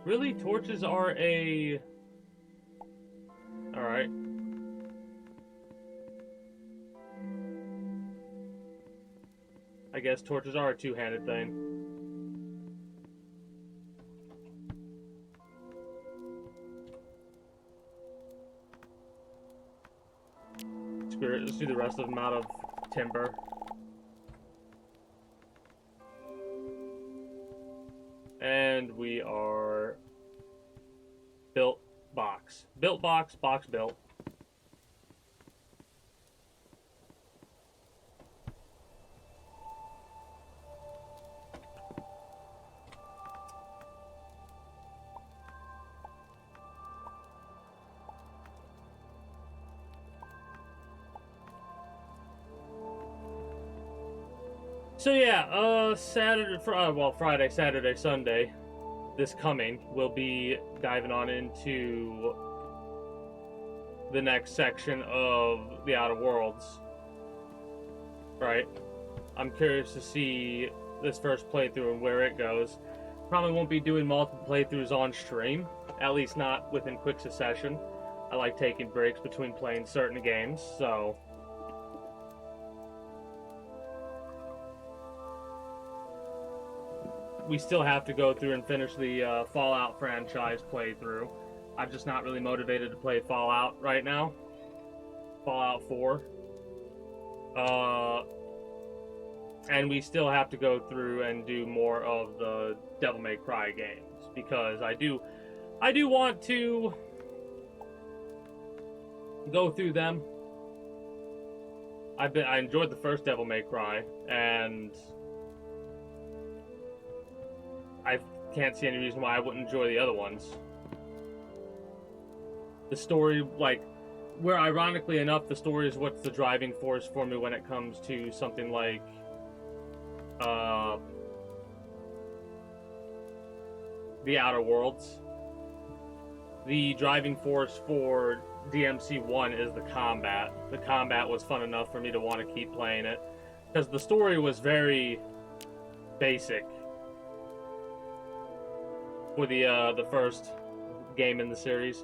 Speaker 1: Really? Torches are a... Alright. I guess torches are a two-handed thing. Screw it, let's do the rest of them out of timber. And we are built box. Built box, box built. So yeah, Friday, Saturday, Sunday, this coming, we'll be diving on into the next section of the Outer Worlds. Right? I'm curious to see this first playthrough and where it goes. Probably won't be doing multiple playthroughs on stream, at least not within quick succession. I like taking breaks between playing certain games, so... We still have to go through and finish the Fallout franchise playthrough. I'm just not really motivated to play Fallout right now. Fallout 4. And we still have to go through and do more of the Devil May Cry games, because I do want to go through them. I enjoyed the first Devil May Cry, and I can't see any reason why I wouldn't enjoy the other ones. The story, where ironically enough, the story is what's the driving force for me when it comes to something like the Outer Worlds. The driving force for DMC1 is the combat. The combat was fun enough for me to want to keep playing it, because the story was very basic for the first game in the series.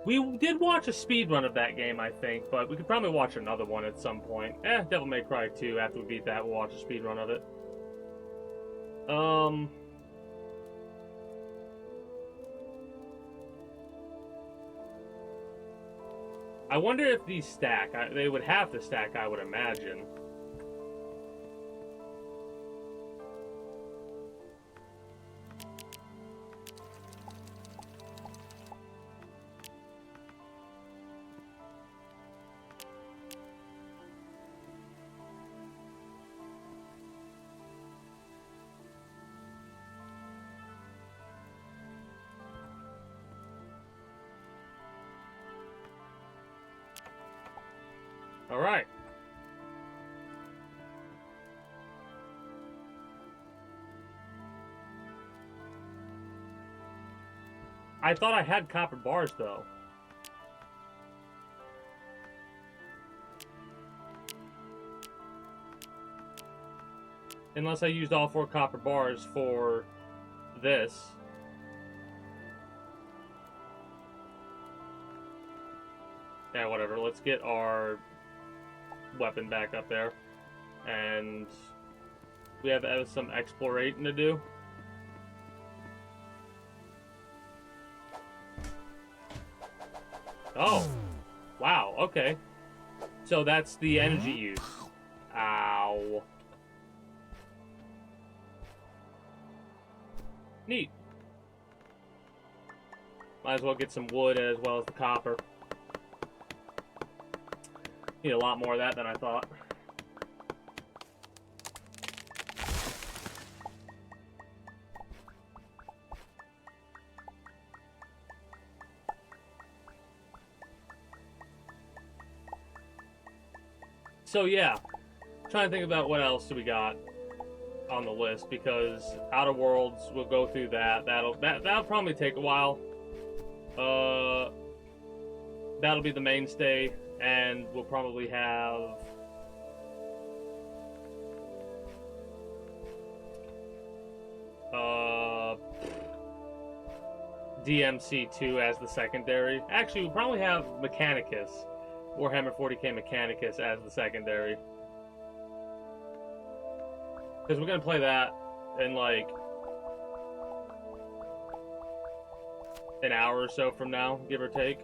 Speaker 1: We did watch a speedrun of that game, I think, but we could probably watch another one at some point. Devil May Cry 2, after we beat that, we'll watch a speedrun of it. I wonder if these stack. They would have to stack, I would imagine. All right. I thought I had copper bars, though. Unless I used all 4 copper bars for this. Yeah, whatever. Let's get our weapon back up there. And we have some explorating to do. Oh. Wow, okay. So that's the energy use. Ow. Neat. Might as well get some wood as well as the copper. Need a lot more of that than I thought. So yeah, trying to think about what else do we got on the list, because Outer Worlds, we'll go through that. That'll probably take a while. That'll be the mainstay, and we'll probably have DMC2 as the secondary. Actually, we'll probably have Mechanicus, Warhammer 40k Mechanicus as the secondary. Because we're going to play that in like an hour or so from now, give or take.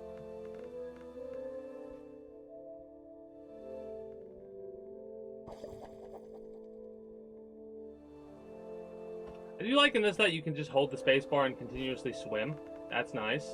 Speaker 1: I do like in this that you can just hold the spacebar and continuously swim. That's nice.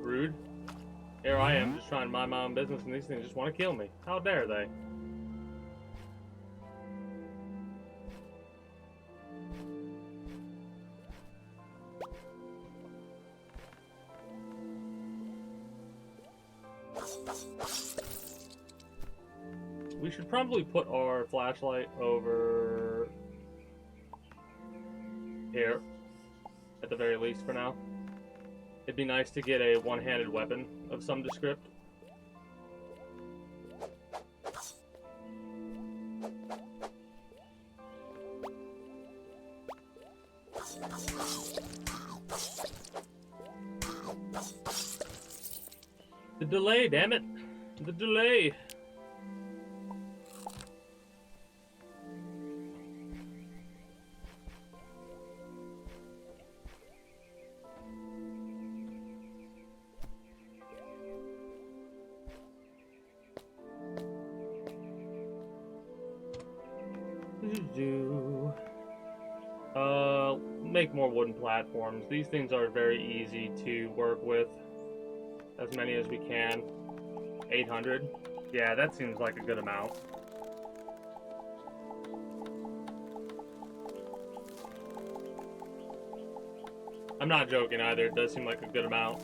Speaker 1: Rude. Here I am, just trying to mind my own business, and these things just want to kill me. How dare they? We should probably put our flashlight over here, at the very least for now. It'd be nice to get a one-handed weapon of some descript. The delay, damn it! The delay! Make more wooden platforms. These things are very easy to work with. As many as we can. 800. Yeah, that seems like a good amount. I'm not joking either. It does seem like a good amount.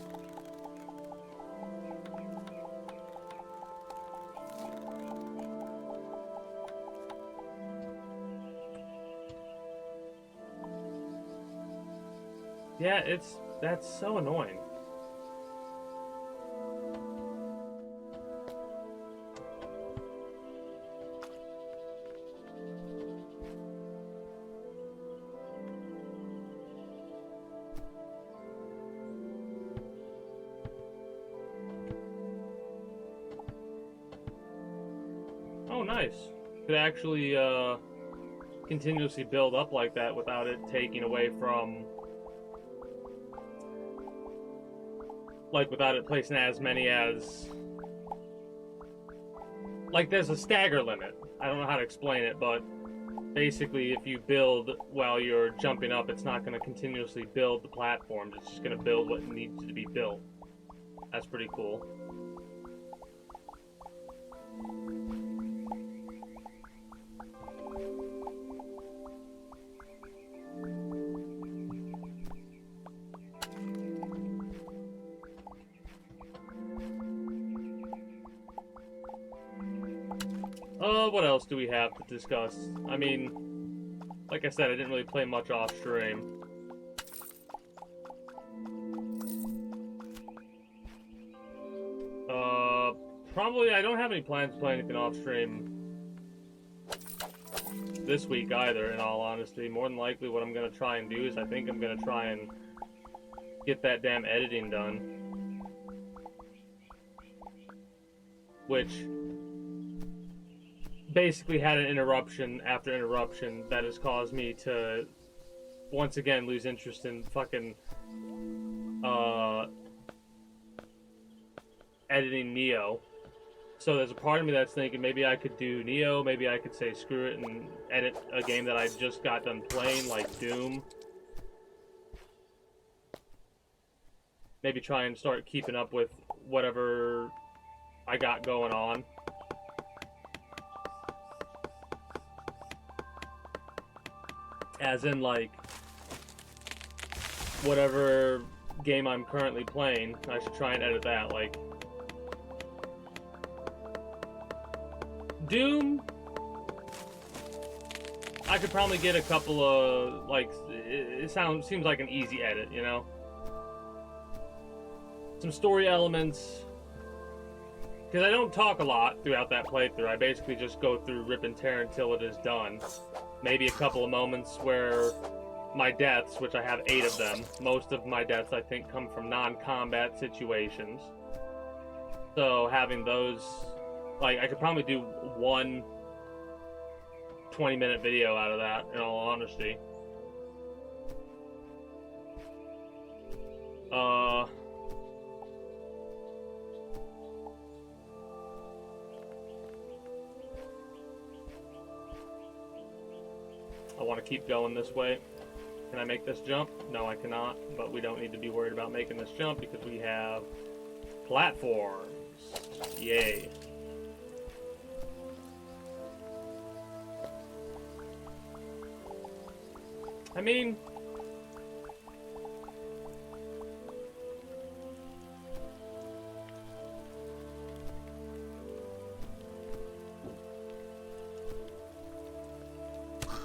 Speaker 1: Yeah, that's so annoying. Oh, nice. Could actually continuously build up like that without it taking away from, like, without it placing as many as, like there's a stagger limit. I don't know how to explain it, but basically if you build while you're jumping up, it's not going to continuously build the platforms. It's just going to build what needs to be built. That's pretty cool. What else do we have to discuss? I mean, like I said, I didn't really play much off stream. Probably I don't have any plans to play anything off stream this week either, in all honesty. More than likely what I'm going to try and do is I think I'm going to try and get that damn editing done. Which basically had an interruption after interruption that has caused me to once again lose interest in fucking editing Neo. So there's a part of me that's thinking maybe I could do Neo, maybe I could say screw it and edit a game that I just got done playing, like Doom. Maybe try and start keeping up with whatever I got going on. As in, like, whatever game I'm currently playing, I should try and edit that, like... Doom, I could probably get a couple of, like, it seems like an easy edit, you know? Some story elements, because I don't talk a lot throughout that playthrough. I basically just go through rip and tear until it is done. Maybe a couple of moments where my deaths, which I have 8 of them, most of my deaths I think come from non-combat situations. So having those... Like, I could probably do one 20-minute video out of that, in all honesty. I want to keep going this way. Can I make this jump? No, I cannot, but we don't need to be worried about making this jump because we have platforms. Yay. I mean,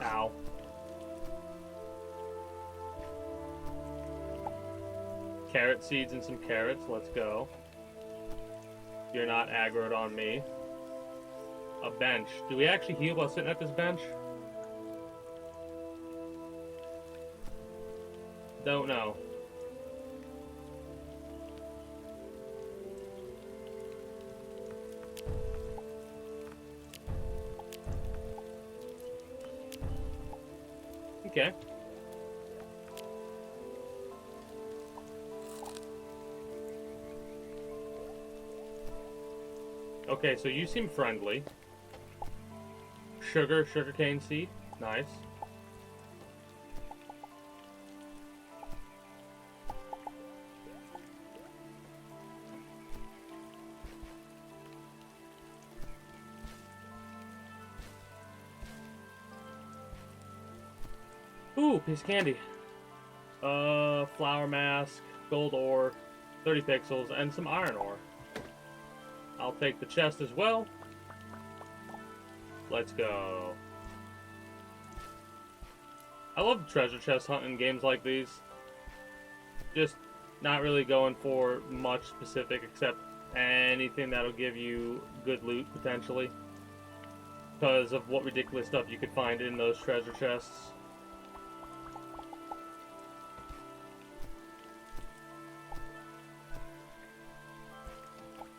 Speaker 1: ow. Carrot seeds and some carrots, let's go. You're not aggroed on me. A bench. Do we actually heal while sitting at this bench? Don't know. Okay. Okay, so you seem friendly. Sugarcane seed. Nice. Ooh, piece of candy. Flower mask, gold ore, 30 pixels, and some iron ore. I'll take the chest as well. Let's go. I love treasure chest hunting games like these. Just not really going for much specific except anything that'll give you good loot, potentially. Because of what ridiculous stuff you could find in those treasure chests.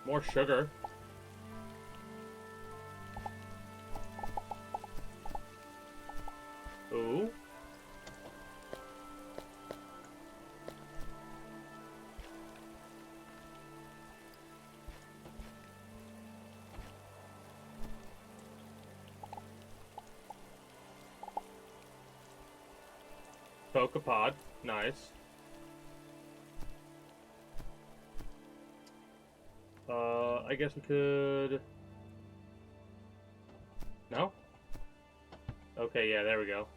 Speaker 1: More sugar. Ooh. coca pod. Nice. I guess we could... No? Okay, yeah, there we go.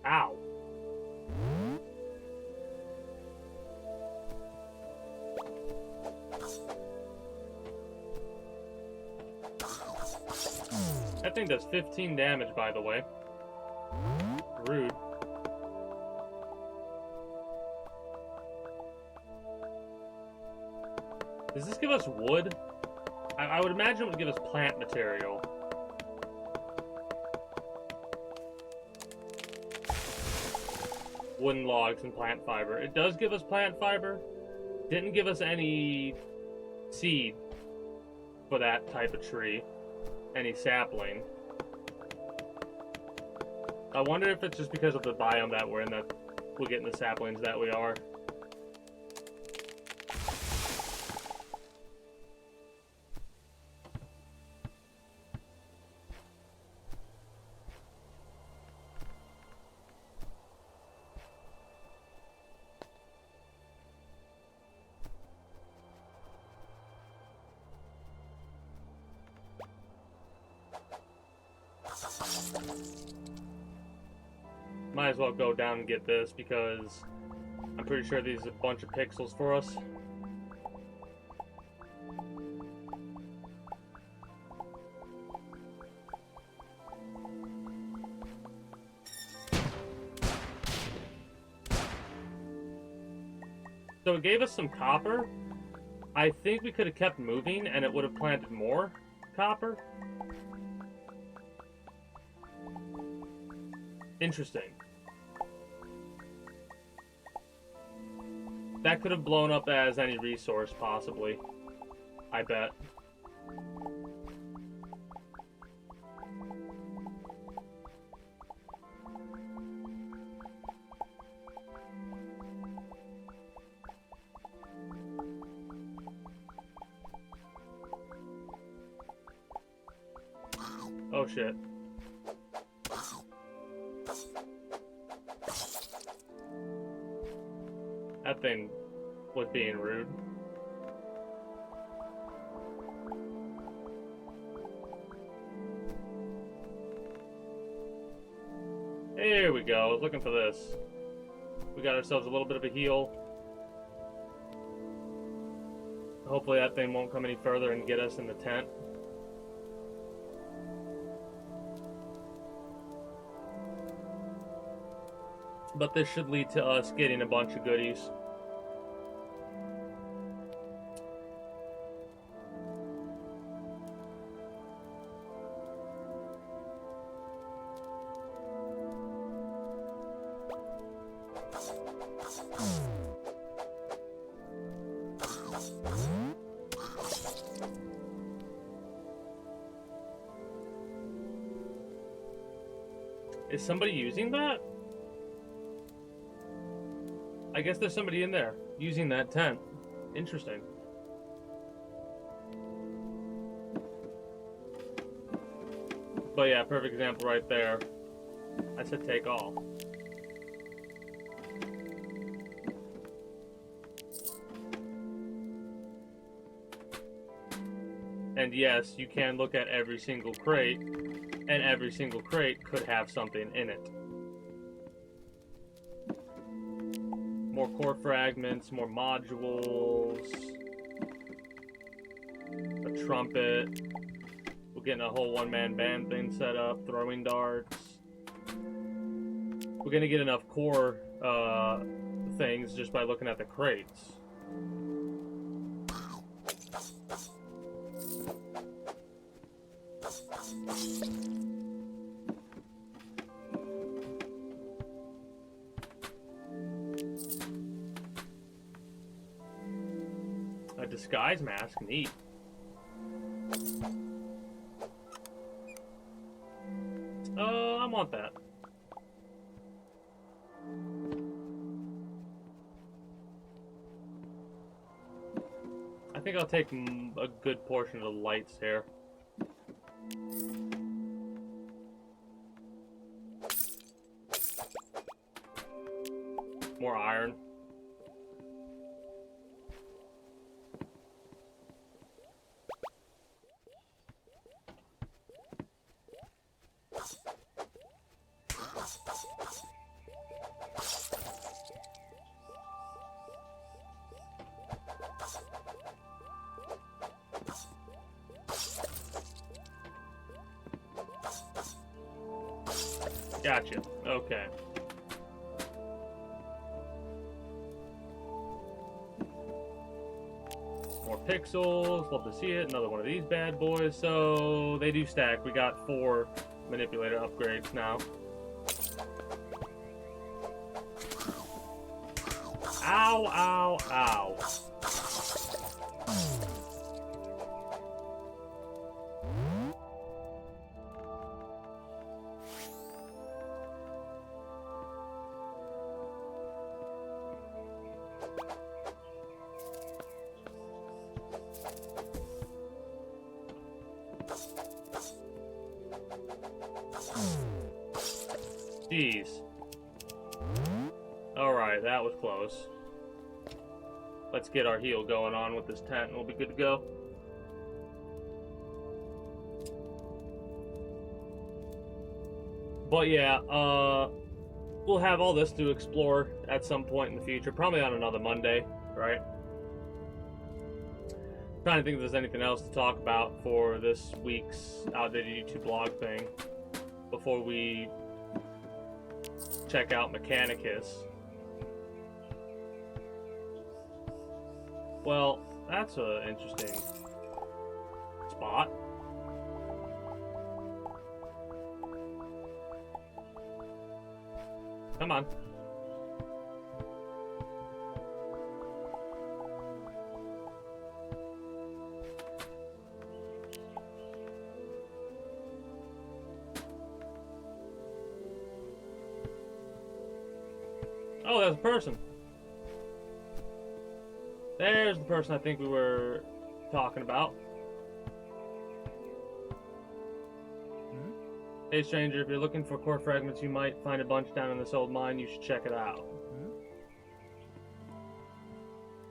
Speaker 1: Ow. That thing does 15 damage, by the way. Rude. Does this give us wood? I would imagine it would give us plant material. Wooden logs and plant fiber. It does give us plant fiber. Didn't give us any seed for that type of tree. Any sapling. I wonder if it's just because of the biome that we're in that we're getting the saplings that we are. Might as well go down and get this because I'm pretty sure these are a bunch of pixels for us. So it gave us some copper. I think we could have kept moving and it would have planted more copper. Interesting. That could have blown up as any resource, possibly. I bet. Oh shit. That thing was being rude. There we go. I was looking for this. We got ourselves a little bit of a heal. Hopefully that thing won't come any further and get us in the tent. But this should lead to us getting a bunch of goodies. Is somebody using that? I guess there's somebody in there using that tent. Interesting. But yeah, perfect example right there. I said take all. And yes, you can look at every single crate, and every single crate could have something in it. More core fragments, more modules, a trumpet. We're getting a whole one-man band thing set up, throwing darts. We're gonna get enough core things just by looking at the crates. A disguise mask, neat. I want that. think I'll take a good portion of the lights here. More iron. Gotcha. Okay. More pixels. Love to see it. Another one of these bad boys. So they do stack. We got 4 manipulator upgrades now. Ow, ow, ow. Jeez. Alright, that was close. Let's get our heal going on with this tent and we'll be good to go. But yeah, we'll have all this to explore at some point in the future. Probably on another Monday, right? Trying to think if there's anything else to talk about for this week's outdated YouTube blog thing before we check out Mechanicus. Well, that's an interesting spot. Come on. Oh, that's a person. There's the person I think we were talking about. Hey stranger, if you're looking for core fragments, you might find a bunch down in this old mine. You should check it out.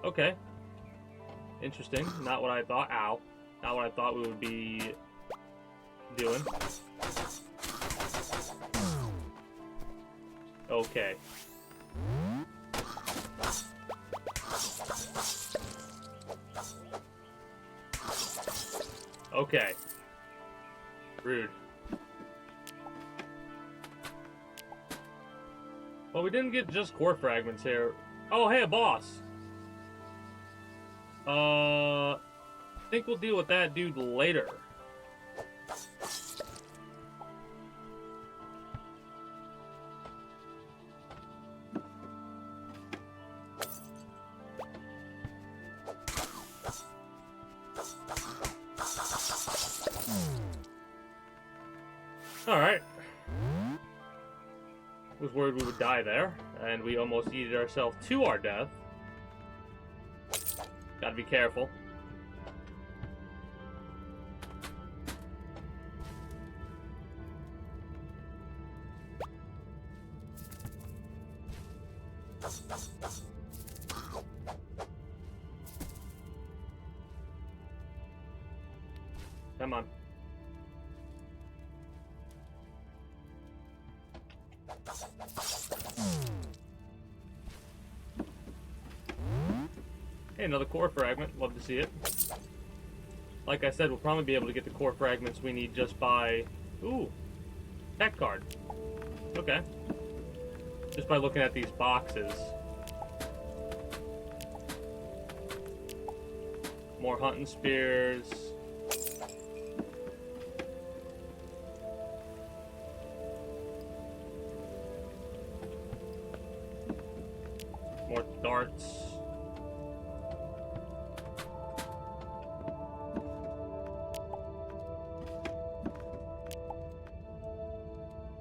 Speaker 1: Okay. Interesting. Not what I thought. Ow. Not what I thought we would be doing. Okay. Okay. Rude. Well, we didn't get just core fragments here. Oh, hey, a boss. I think we'll deal with that dude later. Alright. Was worried we would die there, and we almost yeeted ourselves to our death. Gotta be careful. Come on. Hey, another core fragment. Love to see it. Like I said, we'll probably be able to get the core fragments we need just by... Ooh. Tech card. Okay. Just by looking at these boxes. More hunting spears. More darts.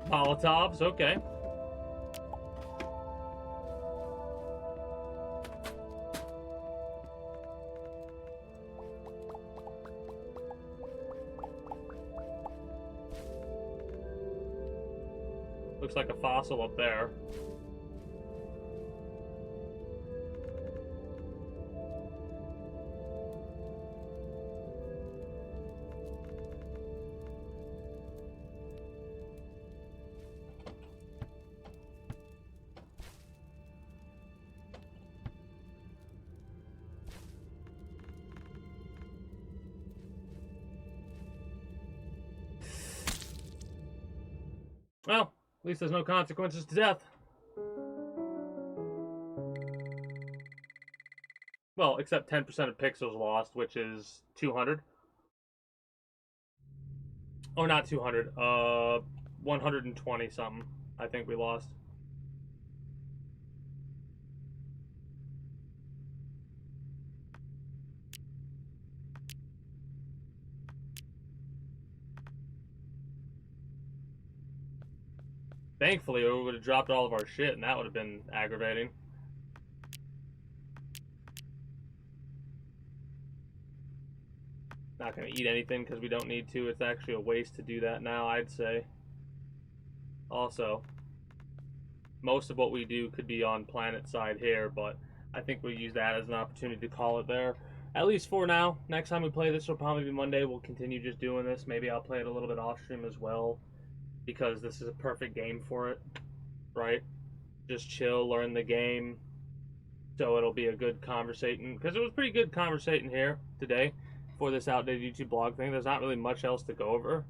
Speaker 1: Molotovs, okay. Looks like a fossil up there. Well, at least there's no consequences to death. Well, except 10% of pixels lost, which is 200. Oh, not 200. 120 something. I think we lost. Thankfully, we would have dropped all of our shit, and that would have been aggravating. Not going to eat anything because we don't need to. It's actually a waste to do that now, I'd say. Also, most of what we do could be on planet side here, but I think we'll use that as an opportunity to call it there. At least for now. Next time we play this will probably be Monday. We'll continue just doing this. Maybe I'll play it a little bit off stream as well, because this is a perfect game for it, right? Just chill, learn the game. So it'll be a good conversation, because it was pretty good conversating here today for this outdated YouTube blog thing. There's not really much else to go over.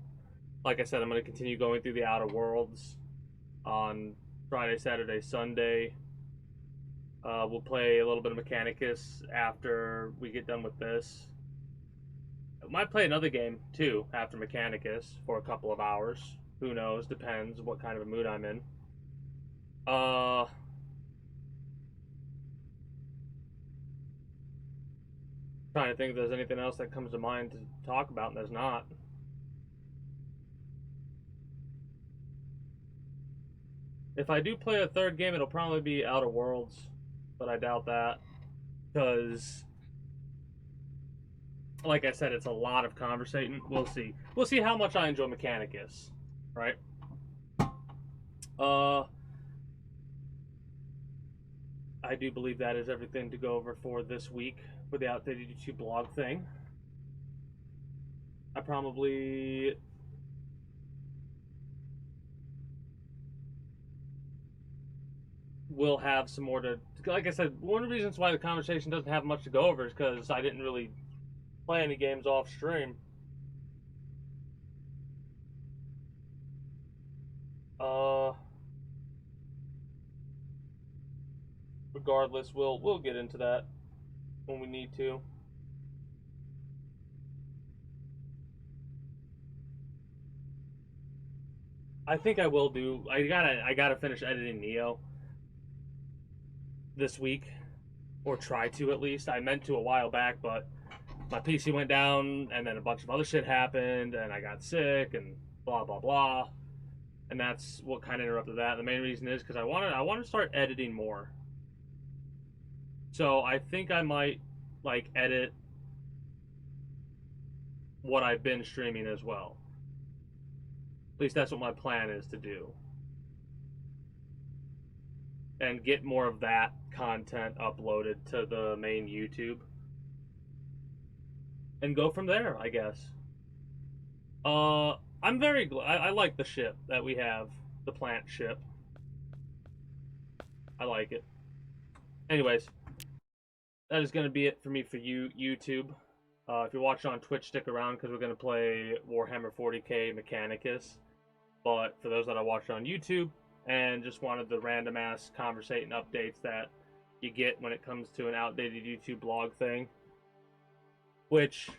Speaker 1: Like I said, I'm going to continue going through the Outer Worlds on Friday, Saturday, Sunday. We'll play a little bit of Mechanicus after we get done with this. I might play another game, too, after Mechanicus for a couple of hours. Who knows? Depends what kind of a mood I'm in. Trying to think if there's anything else that comes to mind to talk about, and there's not. If I do play a third game, it'll probably be Outer Worlds, but I doubt that, because, like I said, it's a lot of conversating. We'll see. We'll see how much I enjoy Mechanicus, right? I do believe that is everything to go over for this week for the outdated YouTube blog thing. I probably will have some more to, like I said, one of the reasons why the conversation doesn't have much to go over is because I didn't really play any games off stream. Regardless, we'll get into that when we need to. I think I will do. I gotta finish editing Neo this week, or try to at least. I meant to a while back, but my PC went down, and then a bunch of other shit happened, and I got sick, and blah blah blah, and that's what kind of interrupted that. The main reason is because I want to start editing more. So I think I might like edit what I've been streaming as well. At least that's what my plan is to do. And get more of that content uploaded to the main YouTube. And go from there, I guess. I'm very glad. I like the ship that we have. The plant ship. I like it. Anyways. That is going to be it for me for you, YouTube. If you're watching on Twitch, stick around because we're going to play Warhammer 40k Mechanicus. But for those that are watching on YouTube and just wanted the random-ass conversating updates that you get when it comes to an outdated YouTube blog thing, which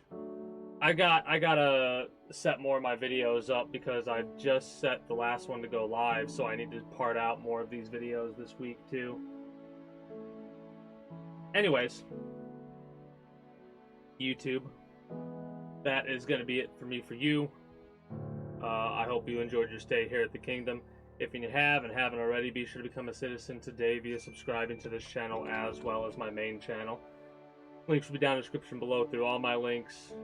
Speaker 1: I gotta set more of my videos up because I just set the last one to go live, so I need to part out more of these videos this week too. Anyways, YouTube, that is going to be it for me for you. I hope you enjoyed your stay here at the Kingdom. If you have and haven't already, be sure to become a citizen today via subscribing to this channel as well as my main channel. Links will be down in the description below through all my links,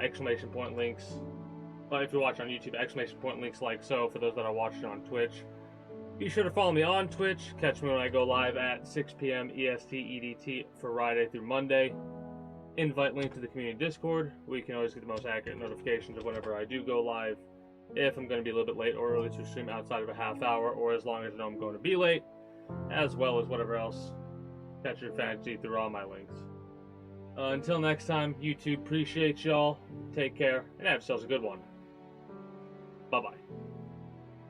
Speaker 1: exclamation point links, But if you're watching on YouTube, exclamation point links like so. For those that are watching on Twitch, be sure to follow me on Twitch. Catch me when I go live at 6 p.m. EST EDT for Friday through Monday. Invite link to the community Discord, where you can always get the most accurate notifications of whenever I do go live. If I'm going to be a little bit late or early to stream outside of a half hour, or as long as I know I'm going to be late, as well as whatever else. Catch your fantasy through all my links. Until next time, YouTube, appreciate y'all. Take care, and have yourselves a good one. Bye-bye.